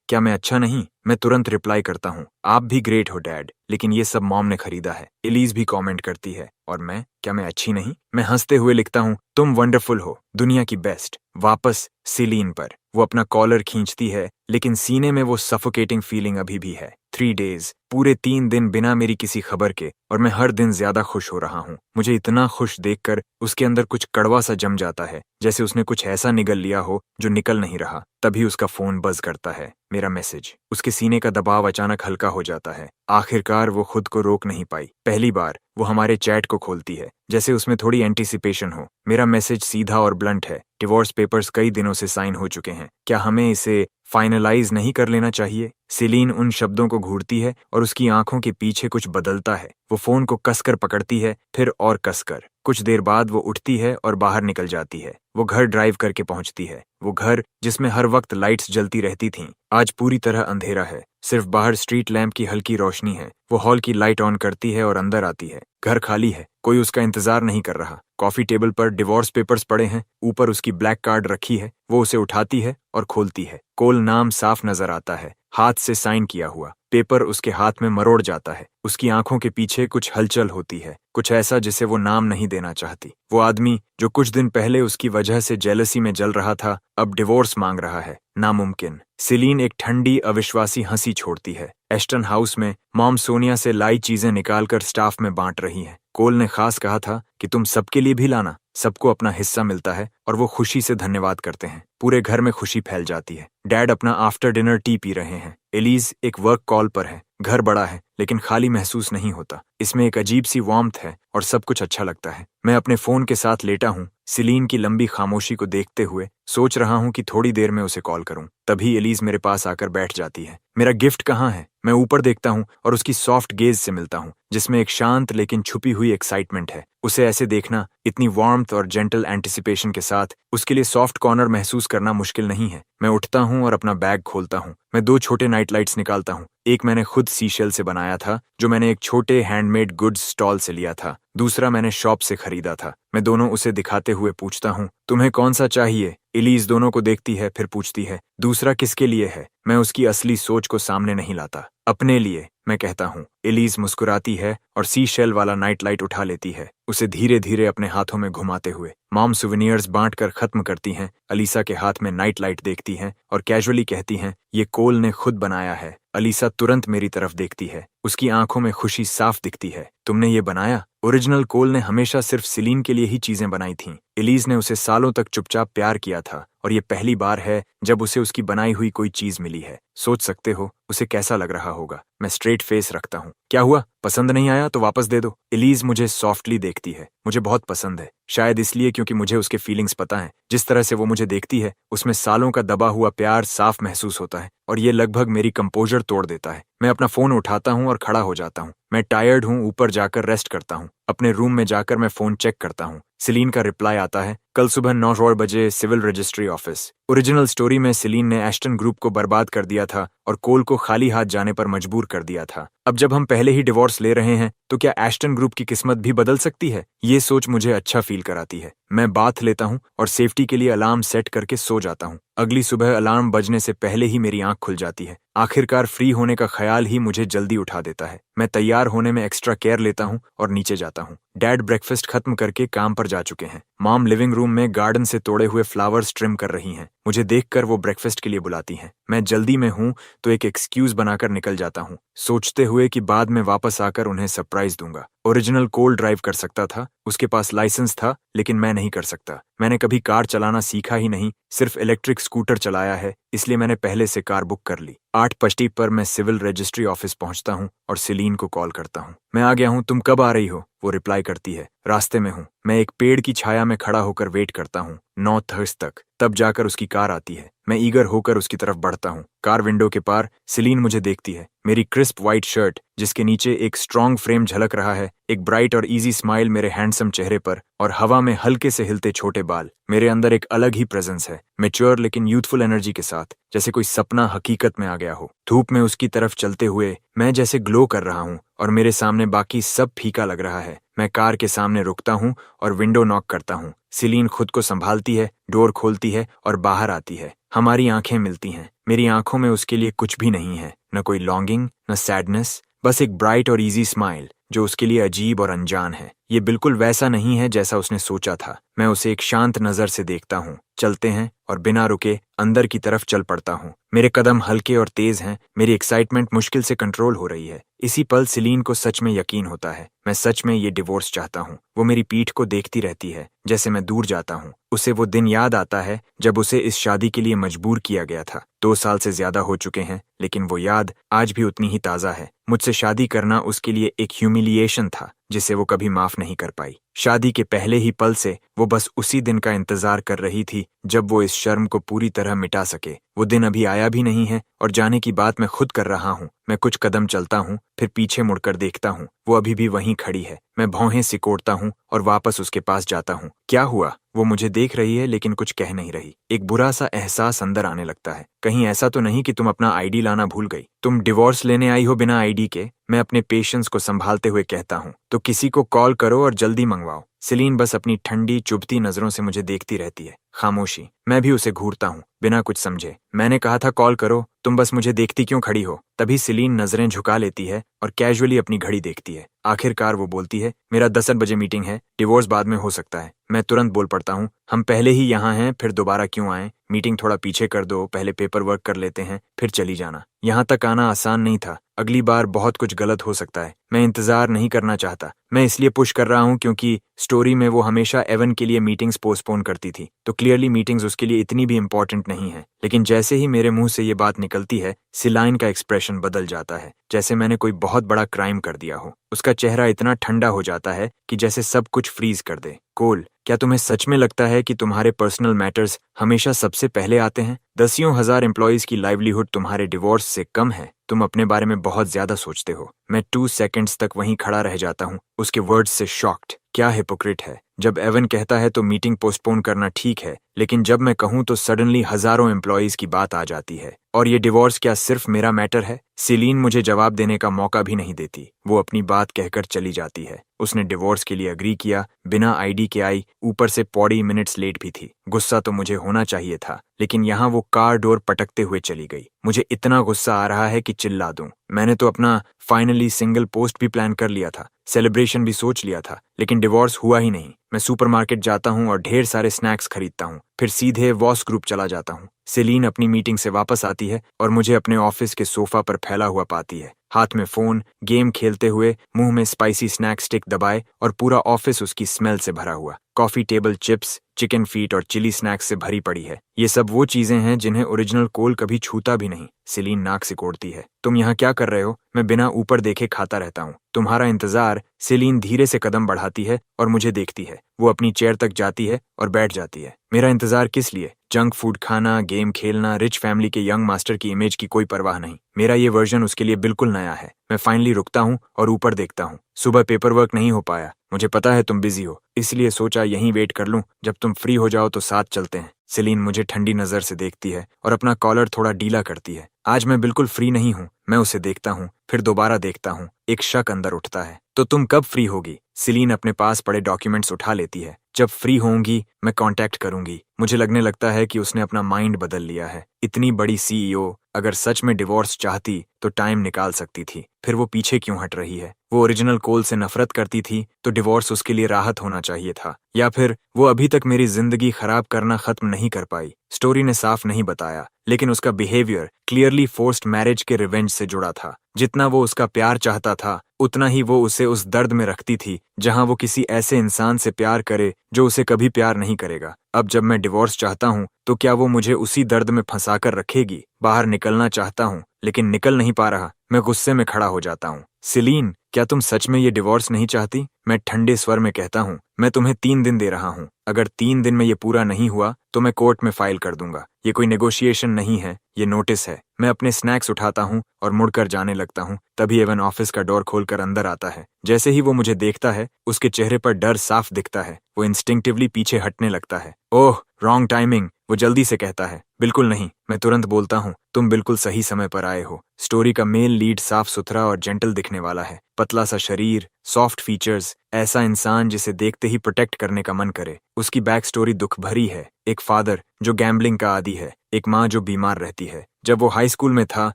क्या मैं अच्छा नहीं? मैं तुरंत रिप्लाई करता हूँ, आप भी ग्रेट हो डैड, लेकिन ये सब मॉम ने खरीदा है। एलीज भी कमेंट करती है, और क्या मैं अच्छी नहीं? मैं हंसते हुए लिखता हूँ, तुम वंडरफुल हो, दुनिया की बेस्ट। वापस सिलीन पर। वो अपना कॉलर खींचती है, लेकिन सीने में वो सफोकेटिंग फीलिंग अभी भी है। 3 डेज, पूरे 3 दिन बिना मेरी किसी खबर के, और मैं हर दिन ज्यादा खुश हो रहा हूँ। मुझे इतना खुश देखकर उसके अंदर कुछ कड़वा सा जम जाता है, जैसे उसने कुछ ऐसा निगल लिया हो जो निकल नहीं रहा। तभी उसका फोन बज करता है, मेरा मैसेज। उसके सीने का दबाव अचानक हल्का हो जाता है। आखिरकार वो खुद को रोक नहीं पाई। पहली बार वो हमारे चैट को खोलती है, जैसे उसमें थोड़ी एंटीसिपेशन हो। मेरा मैसेज सीधा और ब्लंट है, डिवोर्स पेपर्स कई दिनों से साइन हो चुके हैं, क्या हमें इसे फाइनलाइज नहीं कर लेना चाहिए? सिलीन उन शब्दों को घूरती है और उसकी आंखों के पीछे कुछ बदलता है। वो फोन को कसकर पकड़ती है, फिर और कसकर। कुछ देर बाद वो उठती है और बाहर निकल जाती है। वो घर ड्राइव करके पहुंचती है। वो घर जिसमें हर वक्त लाइट्स जलती रहती थीं, आज पूरी तरह अंधेरा है। सिर्फ बाहर स्ट्रीट लैंप की हल्की रोशनी है। वो हॉल की लाइट ऑन करती है और अंदर आती है। घर खाली है, कोई उसका इंतजार नहीं कर रहा। कॉफी टेबल पर डिवोर्स पेपर्स पड़े हैं, ऊपर उसकी ब्लैक कार्ड रखी है। वो उसे उठाती है और खोलती है। कोल नाम साफ नजर आता है, हाथ से साइन किया हुआ। पेपर उसके हाथ में मरोड़ जाता है। उसकी आंखों के पीछे कुछ हलचल होती है, कुछ ऐसा जिसे वो नाम नहीं देना चाहती। वो आदमी जो कुछ दिन पहले उसकी वजह से जेलसी में जल रहा था, अब डिवोर्स मांग रहा है। नामुमकिन। सिलीन एक ठंडी अविश्वासी हंसी छोड़ती है। एस्टन हाउस में मॉम सोनिया से लाई चीजें निकालकर स्टाफ में बांट रही हैं। कोल ने खास कहा था कि तुम सबके लिए भी लाना। सबको अपना हिस्सा मिलता है और वो खुशी से धन्यवाद करते हैं। पूरे घर में खुशी फैल जाती है। डैड अपना आफ्टर डिनर टी पी रहे हैं। एलिज एक वर्क कॉल पर है। घर बड़ा है लेकिन खाली महसूस नहीं होता। इसमें एक अजीब सी वार्मथ है और सब कुछ अच्छा लगता है। मैं अपने फोन के साथ लेटा हूँ, सिलीन की लंबी खामोशी को देखते हुए सोच रहा हूँ कि थोड़ी देर में उसे कॉल करूँ। तभी एलिज मेरे पास आकर बैठ जाती है। मेरा गिफ्ट कहाँ है? मैं ऊपर देखता हूँ और उसकी सॉफ्ट गेज से मिलता हूँ, जिसमें एक शांत लेकिन छुपी हुई एक्साइटमेंट है। उसे ऐसे देखना, इतनी वार्मथ और जेंटल एंटिसिपेशन के साथ, उसके लिए सॉफ्ट कॉर्नर महसूस करना मुश्किल नहीं है। मैं उठता हूँ और अपना बैग खोलता हूँ। मैं 2 छोटे नाइट लाइट्स निकालता हूँ। एक मैंने खुद सीशेल से बनाया था, जो मैंने एक छोटे हैंडमेड गुड्स स्टॉल से लिया था। दूसरा मैंने शॉप से खरीदा था। मैं दोनों उसे दिखाते हुए पूछता हूँ, तुम्हें कौन सा चाहिए? एलिज दोनों को देखती है, फिर पूछती है, दूसरा किसके लिए है? मैं उसकी असली सोच को सामने नहीं लाता। अपने लिए, मैं कहता हूँ। एलिज मुस्कुराती है और सी शेल वाला नाइट लाइट उठा लेती है, उसे धीरे धीरे अपने हाथों में घुमाते हुए। मॉम सुवेनियर्स बांट कर खत्म करती हैं। अलीसा के हाथ में नाइट लाइट देखती हैं और कैजुअली कहती हैं, ये कोल ने खुद बनाया है। अलीसा तुरंत मेरी तरफ देखती है। उसकी आंखों में खुशी साफ दिखती है। तुमने ये बनाया? ओरिजिनल कोल ने हमेशा सिर्फ सिलीन के लिए ही चीजें बनाई थीं। एलिज ने उसे सालों तक चुपचाप प्यार किया था और ये पहली बार है जब उसे उसकी बनाई हुई कोई चीज मिली है। सोच सकते हो उसे कैसा लग रहा होगा। मैं स्ट्रेट फेस रखता हूँ। क्या हुआ? पसंद नहीं आया तो वापस दे दो। एलिज मुझे सॉफ्टली देखती है। मुझे बहुत पसंद है, शायद इसलिए क्योंकि मुझे उसके फीलिंग्स पता है। जिस तरह से वो मुझे देखती है, उसमें सालों का दबा हुआ प्यार साफ महसूस होता है और ये लगभग मेरी कंपोजर तोड़ देता है। मैं अपना फोन उठाता हूँ और खड़ा हो जाता हूँ। मैं टायर्ड हूँ, ऊपर जाकर रेस्ट करता हूँ। अपने रूम में जाकर मैं फोन चेक करता हूँ। सिलीन का रिप्लाई आता है, कल सुबह 9 बजे civil registry office. Original story में सिलीन ने एस्टन ग्रुप को बर्बाद कर दिया था और कोल को खाली हाथ जाने पर मजबूर कर दिया था। अब जब हम पहले ही डिवोर्स ले रहे हैं तो क्या एस्टन ग्रुप की किस्मत भी बदल सकती है? ये सोच मुझे अच्छा फील कराती है। मैं बाथ लेता हूँ और सेफ्टी के लिए अलार्म सेट करके सो जाता हूँ। अगली सुबह अलार्म बजने से पहले ही मेरी आंख खुल जाती है। आखिरकार फ्री होने का ख्याल ही मुझे जल्दी उठा देता है। मैं तैयार होने में एक्स्ट्रा केयर लेता हूँ और नीचे जाता हूँ। डैड ब्रेकफास्ट खत्म करके काम पर जा चुके हैं। मॉम लिविंग रूम में गार्डन से तोड़े हुए फ्लावर्स ट्रिम कर रही हैं। मुझे देखकर वो ब्रेकफास्ट के लिए बुलाती हैं। मैं जल्दी में हूँ तो एक एक्सक्यूज बनाकर निकल जाता हूँ, सोचते हुए कि बाद में वापस आकर उन्हें सरप्राइज दूंगा। ओरिजिनल कोल ड्राइव कर सकता था, उसके पास लाइसेंस था, लेकिन मैं नहीं कर सकता। मैंने कभी कार चलाना सीखा ही नहीं, सिर्फ इलेक्ट्रिक स्कूटर चलाया है, इसलिए मैंने पहले से कार बुक कर ली। 8 पर मैं सिविल रजिस्ट्री ऑफिस पहुंचता हूं और सिलीन को कॉल करता हूं। मैं आ गया हूं, तुम कब आ रही हो? वो रिप्लाई करती है, रास्ते में हूं। मैं एक पेड़ की छाया में खड़ा होकर वेट करता हूं 9:30 तक, तब जाकर उसकी कार आती है। मैं ईगर होकर उसकी तरफ बढ़ता हूं। कार विंडो के पार सिलीन मुझे देखती है। मेरी क्रिस्प व्हाइट शर्ट जिसके नीचे एक स्ट्रॉन्ग फ्रेम झलक रहा है, एक ब्राइट और इजी स्माइल मेरे हैंडसम चेहरे पर और हवा में हल्के से हिलते छोटे बाल। मेरे अंदर एक अलग ही प्रेजेंस है, मैच्योर लेकिन यूथफुल एनर्जी के साथ, जैसे कोई सपना हकीकत में आ गया हो। धूप में उसकी तरफ चलते हुए मैं जैसे ग्लो कर रहा हूँ और मेरे सामने बाकी सब फीका लग रहा है। मैं कार के सामने रुकता हूँ और विंडो नॉक करता हूँ। सिलीन खुद को संभालती है, डोर खोलती है और बाहर आती है। हमारी आंखें मिलती हैं। मेरी आंखों में उसके लिए कुछ भी नहीं है, न कोई लॉन्गिंग, न सैडनेस, बस एक ब्राइट और इजी स्माइल जो उसके लिए अजीब और अनजान है। ये बिल्कुल वैसा नहीं है जैसा उसने सोचा था। मैं उसे एक शांत नजर से देखता हूँ। चलते हैं और बिना रुके अंदर की तरफ चल पड़ता हूँ। मेरे कदम हल्के और तेज हैं। मेरी एक्साइटमेंट मुश्किल से कंट्रोल हो रही है। इसी पल सिलीन को सच में यकीन होता है, मैं सच में ये डिवोर्स चाहता हूँ। वो मेरी पीठ को देखती रहती है जैसे मैं दूर जाता हूँ। उसे वो दिन याद आता है जब उसे इस शादी के लिए मजबूर किया गया था। 2 साल से ज्यादा हो चुके हैं, लेकिन वो याद आज भी उतनी ही ताज़ा है। मुझसे शादी करना उसके लिए एक ह्यूमिलिएशन था जिसे वो कभी माफ नहीं कर पाई। शादी के पहले ही पल से वो बस उसी दिन का इंतजार कर रही थी जब वो इस शर्म को पूरी तरह मिटा सके। वो दिन अभी आया भी नहीं है और जाने की बात मैं खुद कर रहा हूँ। मैं कुछ कदम चलता हूँ, फिर पीछे मुड़कर देखता हूँ, वो अभी भी वहीं खड़ी है। मैं भौहें सिकोड़ता हूँ और वापस उसके पास जाता हूँ। क्या हुआ? वो मुझे देख रही है लेकिन कुछ कह नहीं रही। एक बुरा सा एहसास अंदर आने लगता है। कहीं ऐसा तो नहीं कि तुम अपना आईडी लाना भूल गई? तुम डिवोर्स लेने आई हो बिना आईडी के? मैं अपने पेशेंस को संभालते हुए कहता हूँ। तो किसी को कॉल करो और जल्दी मंगवाओ। सेलीन बस अपनी ठंडी चुभती नजरों से मुझे देखती रहती है। खामोशी। मैं भी उसे घूरता हूँ बिना कुछ समझे। मैंने कहा था कॉल करो, तुम बस मुझे देखती क्यों खड़ी हो? तभी सेलीन नजरें झुका लेती है और कैजुअली अपनी घड़ी देखती है। आखिरकार वो बोलती है, मेरा 10 बजे मीटिंग है, डिवोर्स बाद में हो सकता है। मैं तुरंत बोल पड़ता हूँ, हम पहले ही यहाँ हैं, फिर दोबारा क्यों आए? मीटिंग थोड़ा पीछे कर दो, पहले पेपर वर्क कर लेते हैं, फिर चली जाना। यहाँ तक आना आसान नहीं था। अगली बार बहुत कुछ गलत हो सकता है। मैं इंतजार नहीं करना चाहता। मैं इसलिए पुश कर रहा हूँ क्योंकि स्टोरी में वो हमेशा एवन के लिए मीटिंग्स पोस्टपोन करती थी, तो क्लियरली मीटिंग्स उसके लिए इतनी भी इंपॉर्टेंट नहीं है। लेकिन जैसे ही मेरे मुंह से ये बात निकलती है, सिलाइन का एक्सप्रेशन बदल जाता है, जैसे मैंने कोई बहुत बड़ा क्राइम कर दिया हो। उसका चेहरा इतना ठंडा हो जाता है कि जैसे सब कुछ फ्रीज कर दे। कोल, क्या तुम्हें सच में लगता है कि तुम्हारे पर्सनल मैटर्स हमेशा सबसे पहले आते हैं? दसियों हजार एम्प्लॉयज की लाइवलीहुड तुम्हारे डिवोर्स से कम है? तुम अपने बारे में बहुत ज्यादा सोचते हो। मैं 2 सेकंड्स तक वहीं खड़ा रह जाता हूँ, उसके वर्ड्स से शॉक्ड। क्या हिपोक्रिट है। जब एवन कहता है तो मीटिंग पोस्टपोन करना ठीक है, लेकिन जब मैं कहूँ तो सडनली हजारों एम्प्लॉयज की बात आ जाती है। और ये डिवोर्स क्या सिर्फ मेरा मैटर है? सेलीन मुझे जवाब देने का मौका भी नहीं देती। वो अपनी बात कहकर चली जाती है। उसने डिवोर्स के लिए अग्री किया, बिना आईडी के आई, ऊपर से 40 मिनट्स लेट भी थी। गुस्सा तो मुझे होना चाहिए था, लेकिन यहाँ वो कार डोर पटकते हुए चली गई। मुझे इतना गुस्सा आ रहा है कि चिल्ला दूं। मैंने तो अपना फाइनली सिंगल पोस्ट भी प्लान कर लिया था, सेलिब्रेशन भी सोच लिया था, लेकिन डिवोर्स हुआ ही नहीं। मैं सुपरमार्केट जाता हूँ और ढेर सारे स्नैक्स खरीदता हूँ, फिर सीधे वॉस ग्रुप चला जाता हूँ। सेलीन अपनी मीटिंग से वापस आती है और मुझे अपने ऑफिस के सोफा पर फैला हुआ पाती है, हाथ में फोन, गेम खेलते हुए, मुंह में स्पाइसी स्नैक स्टिक दबाए और पूरा ऑफिस उसकी स्मेल से भरा हुआ। Coffee table chips, chicken feet और चिली स्नैक्स से भरी पड़ी है। ये सब वो चीजें हैं जिन्हें ओरिजिनल कोल कभी छूता भी नहीं। सेलीन नाक सिकोड़ती है। तुम यहाँ क्या कर रहे हो? मैं बिना ऊपर देखे खाता रहता हूँ। तुम्हारा इंतजार। सेलीन धीरे से कदम बढ़ाती है और मुझे देखती है। वो अपनी चेयर तक जाती है और बैठ जाती है। मेरा इंतजार किस लिए? जंक फूड खाना, गेम खेलना, रिच फैमिली के यंग मास्टर की इमेज की कोई परवाह नहीं। मेरा ये वर्जन उसके लिए बिल्कुल नया है। मैं फाइनली रुकता हूँ और ऊपर देखता हूँ। सुबह पेपर वर्क नहीं हो पाया। मुझे पता है तुम बिजी हो, इसलिए सोचा यहीं वेट कर लूं। जब तुम फ्री हो जाओ तो साथ चलते हैं। सेलीन मुझे ठंडी नजर से देखती है और अपना कॉलर थोड़ा ढीला करती है। आज मैं बिल्कुल फ्री नहीं हूँ। मैं उसे देखता हूँ, फिर दोबारा देखता हूँ। एक शक अंदर उठता है। तो तुम कब फ्री होगी? सेलीन अपने पास पड़े डॉक्यूमेंट्स उठा लेती है। जब फ्री होंगी मैं कांटेक्ट करूंगी। मुझे लगने लगता है कि उसने अपना माइंड बदल लिया है। इतनी बड़ी सीईओ अगर सच में डिवोर्स चाहती तो टाइम निकाल सकती थी। फिर वो पीछे क्यों हट रही है? वो ओरिजिनल कोल से नफरत करती थी तो डिवोर्स उसके लिए राहत होना चाहिए था, या फिर वो अभी तक मेरी जिंदगी खराब करना खत्म नहीं कर पाई। स्टोरी ने साफ नहीं बताया, लेकिन उसका बिहेवियर क्लियरली फोर्स्ड मैरिज के रिवेंज से जुड़ा था। जितना वो उसका प्यार चाहता था, उतना ही वो उसे उस दर्द में रखती थी जहां वो किसी ऐसे इंसान से प्यार करे जो उसे कभी प्यार नहीं करेगा। अब जब मैं डिवोर्स चाहता हूँ तो क्या वो मुझे उसी दर्द में फंसाकर रखेगी? बाहर निकलना चाहता हूँ लेकिन निकल नहीं पा रहा। मैं गुस्से में खड़ा हो जाता हूँ। सेलीन, क्या तुम सच में ये डिवोर्स नहीं चाहती? मैं ठंडे स्वर में कहता हूँ। मैं तुम्हें 3 दिन दे रहा हूँ। अगर 3 दिन में ये पूरा नहीं हुआ तो मैं कोर्ट में फाइल कर दूंगा। ये कोई नेगोशिएशन नहीं है, ये नोटिस है। मैं अपने स्नैक्स उठाता हूँ और मुड़कर जाने लगता हूँ। तभी एवन ऑफिस का डोर खोलकर अंदर आता है। जैसे ही वो मुझे देखता है, उसके चेहरे पर डर साफ दिखता है। वो इंस्टिंक्टिवली पीछे हटने लगता है। ओह, रॉन्ग टाइमिंग, वो जल्दी से कहता है। बिल्कुल नहीं, मैं तुरंत बोलता हूँ। तुम बिल्कुल सही समय पर आए हो। स्टोरी का मेन लीड साफ सुथरा और जेंटल दिखने वाला है। पतला सा शरीर, सॉफ्ट फीचर्स, ऐसा इंसान जिसे देखते ही प्रोटेक्ट करने का मन करे। उसकी बैक स्टोरी दुख भरी है। एक फादर जो गैम्बलिंग का आदी है, एक माँ जो बीमार रहती है। जब वो हाई स्कूल में था,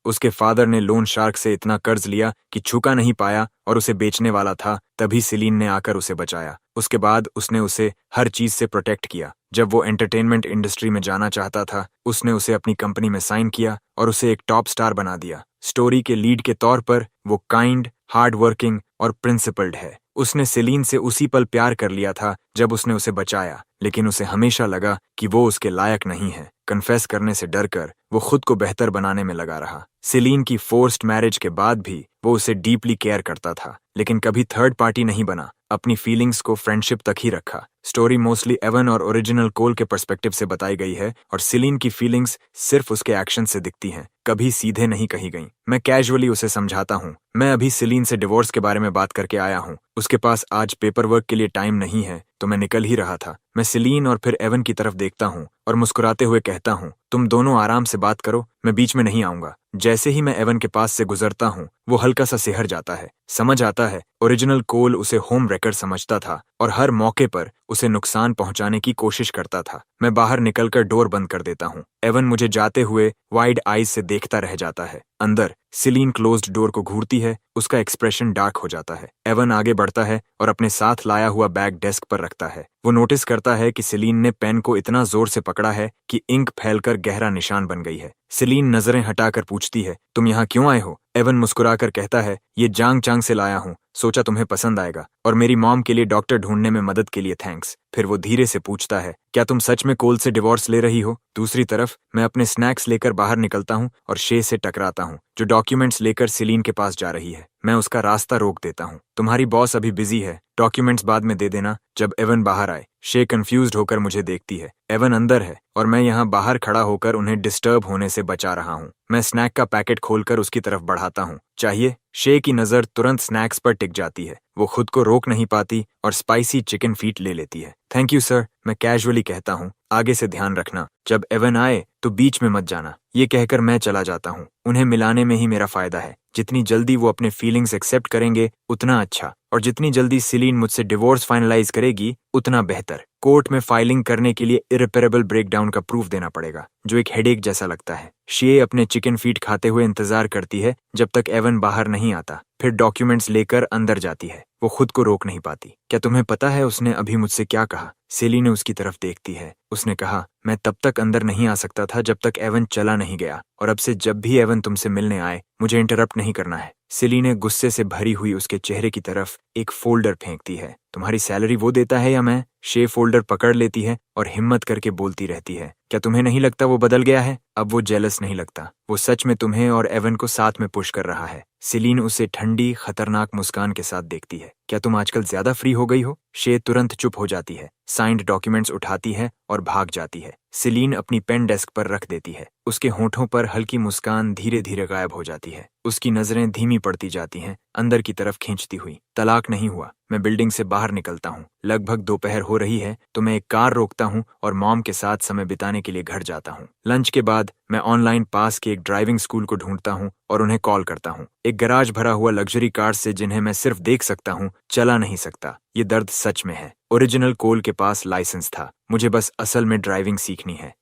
उसके फादर ने लोन शार्क से इतना कर्ज लिया कि चुका नहीं पाया और उसे बेचने वाला था। तभी सेलीन ने आकर उसे बचाया। उसके बाद उसने उसे हर चीज से प्रोटेक्ट किया। जब वो एंटरटेनमेंट इंडस्ट्री में जाना चाहता था, उसने उसे अपनी कंपनी में साइन किया और उसे एक टॉप स्टार बना दिया। स्टोरी के लीड के तौर पर वो काइंड, हार्ड वर्किंग और प्रिंसिपल्ड है। उसने सेलीन से उसी पल प्यार कर लिया था जब उसने उसे बचाया, लेकिन उसे हमेशा लगा कि वो उसके लायक नहीं है। कन्फेस करने से डरकर वो खुद को बेहतर बनाने में लगा रहा। सेलिन की फोर्स्ड मैरिज के बाद भी वो उसे डीपली केयर करता था, लेकिन कभी थर्ड पार्टी नहीं बना। अपनी फीलिंग्स को फ्रेंडशिप तक ही रखा। स्टोरी मोस्टली एवन और ओरिजिनल कोल के पर्सपेक्टिव से बताई गई है और सेलिन की फीलिंग्स सिर्फ उसके एक्शन से दिखती हैं, कभी सीधे नहीं कही गई। मैं कैजुअली उसे समझाता हूँ, मैं अभी सेलिन से डिवोर्स के बारे में बात करके आया हूँ, उसके पास आज पेपर वर्क के लिए टाइम नहीं है, तो मैं निकल ही रहा था। मैं सेलिन और फिर एवन की तरफ देखता हूँ और मुस्कुराते हुए कहता हूँ, तुम दोनों आराम से बात करो, मैं बीच में नहीं आऊंगा। जैसे ही मैं एवन के पास से गुजरता हूँ, वो हल्का सा सिहर जाता है। समझ आता है ओरिजिनल कोल उसे होम रेकर समझता था और हर मौके पर उसे नुकसान पहुंचाने की कोशिश करता था। मैं बाहर निकलकर डोर बंद कर देता हूँ। एवन मुझे जाते हुए वाइड आईज से देखता रह जाता है। अंदर सेलिन क्लोज्ड डोर को घूरती है, उसका एक्सप्रेशन डार्क हो जाता है। एवन आगे बढ़ता है और अपने साथ लाया हुआ बैग डेस्क पर रखता है। वो नोटिस करता है कि सेलिन ने पेन को इतना जोर से पकड़ा है कि इंक फैलकर गहरा निशान बन गई है। सेलिन नजरें हटाकर पूछती है, तुम यहाँ क्यों आए हो? एवन मुस्कुराकर कहता है, ये जांग चांग से लाया हूँ, सोचा तुम्हें पसंद आएगा, और मेरी मॉम के लिए डॉक्टर ढूंढने में मदद के लिए थैंक्स। फिर वो धीरे से पूछता है, क्या तुम सच में कोल से डिवोर्स ले रही हो? दूसरी तरफ मैं अपने स्नैक्स लेकर बाहर निकलता हूँ और शे से टकराता हूँ, जो डॉक्यूमेंट्स लेकर सेलिन के पास जा रही है। मैं उसका रास्ता रोक देता हूँ। तुम्हारी बॉस अभी बिजी है, डॉक्यूमेंट्स बाद में दे देना। जब एवन बाहर आए, शे कंफ्यूज्ड होकर मुझे देखती है। एवन अंदर है और मैं यहाँ बाहर खड़ा होकर उन्हें डिस्टर्ब होने से बचा रहा हूँ। मैं स्नैक का पैकेट खोलकर उसकी तरफ बढ़ाता हूँ। चाहिए? शे की नजर तुरंत स्नैक्स पर टिक जाती है। वो खुद को रोक नहीं पाती और स्पाइसी चिकन फीट ले लेती है। थैंक यू सर, मैं कैजुअली कहता हूँ। आगे से ध्यान रखना, जब एवन आए तो बीच में मत जाना। ये कहकर मैं चला जाता हूँ। उन्हें मिलाने में ही मेरा फायदा है। जितनी जल्दी वो अपने फीलिंग्स एक्सेप्ट करेंगे उतना अच्छा, और जितनी जल्दी सेलिन मुझसे डिवोर्स फाइनलाइज करेगी उतना बेहतर। कोर्ट में फाइलिंग करने के लिए इरिपेरेबल ब्रेकडाउन का प्रूफ देना पड़ेगा, जो एक हेडेक जैसा लगता है। शे अपने चिकन फीट खाते हुए इंतजार करती है जब तक एवन बाहर नहीं आता, फिर डॉक्यूमेंट्स लेकर अंदर जाती है। वो खुद को रोक नहीं पाती। क्या तुम्हें पता है उसने अभी मुझसे क्या कहा? सेलिन उसकी तरफ देखती है। उसने कहा, मैं तब तक अंदर नहीं आ सकता था जब तक एवन चला नहीं गया, और अब से जब भी एवन तुमसे मिलने आए मुझे इंटरप्ट नहीं करना है। सेलिन गुस्से से भरी हुई उसके चेहरे की तरफ एक फोल्डर फेंकती है। तुम्हारी सैलरी वो देता है या मैं? शे फोल्डर पकड़ लेती है और हिम्मत करके बोलती रहती है, क्या तुम्हें नहीं लगता वो बदल गया है? अब वो जेलस नहीं लगता, वो सच में तुम्हें और एवन को साथ में पुश कर रहा है। सेलिन उसे ठंडी खतरनाक मुस्कान के साथ देखती है। क्या तुम आजकल ज्यादा फ्री हो गई हो? शे तुरंत चुप हो जाती है, साइंड डॉक्यूमेंट्स उठाती है और भाग जाती है। सेलिन अपनी पेन डेस्क पर रख देती है। उसके होठों पर हल्की मुस्कान धीरे धीरे गायब हो जाती है। उसकी नजरें धीमी पड़ती जाती हैं, अंदर की तरफ खींचती हुई। तलाक नहीं हुआ। मैं बिल्डिंग से बाहर निकलता हूँ। लगभग दोपहर हो रही है तो मैं एक कार रोकता हूँ और मॉम के साथ समय बिताने के लिए घर जाता हूँ। लंच के बाद मैं ऑनलाइन पास के एक ड्राइविंग स्कूल को ढूंढता हूँ और उन्हें कॉल करता हूँ। एक गराज भरा हुआ लग्जरी कार से जिन्हें मैं सिर्फ देख सकता हूँ, चला नहीं सकता। ये दर्द सच में है। ओरिजिनल कोल के पास लाइसेंस था, मुझे बस असल में ड्राइविंग सीखनी है।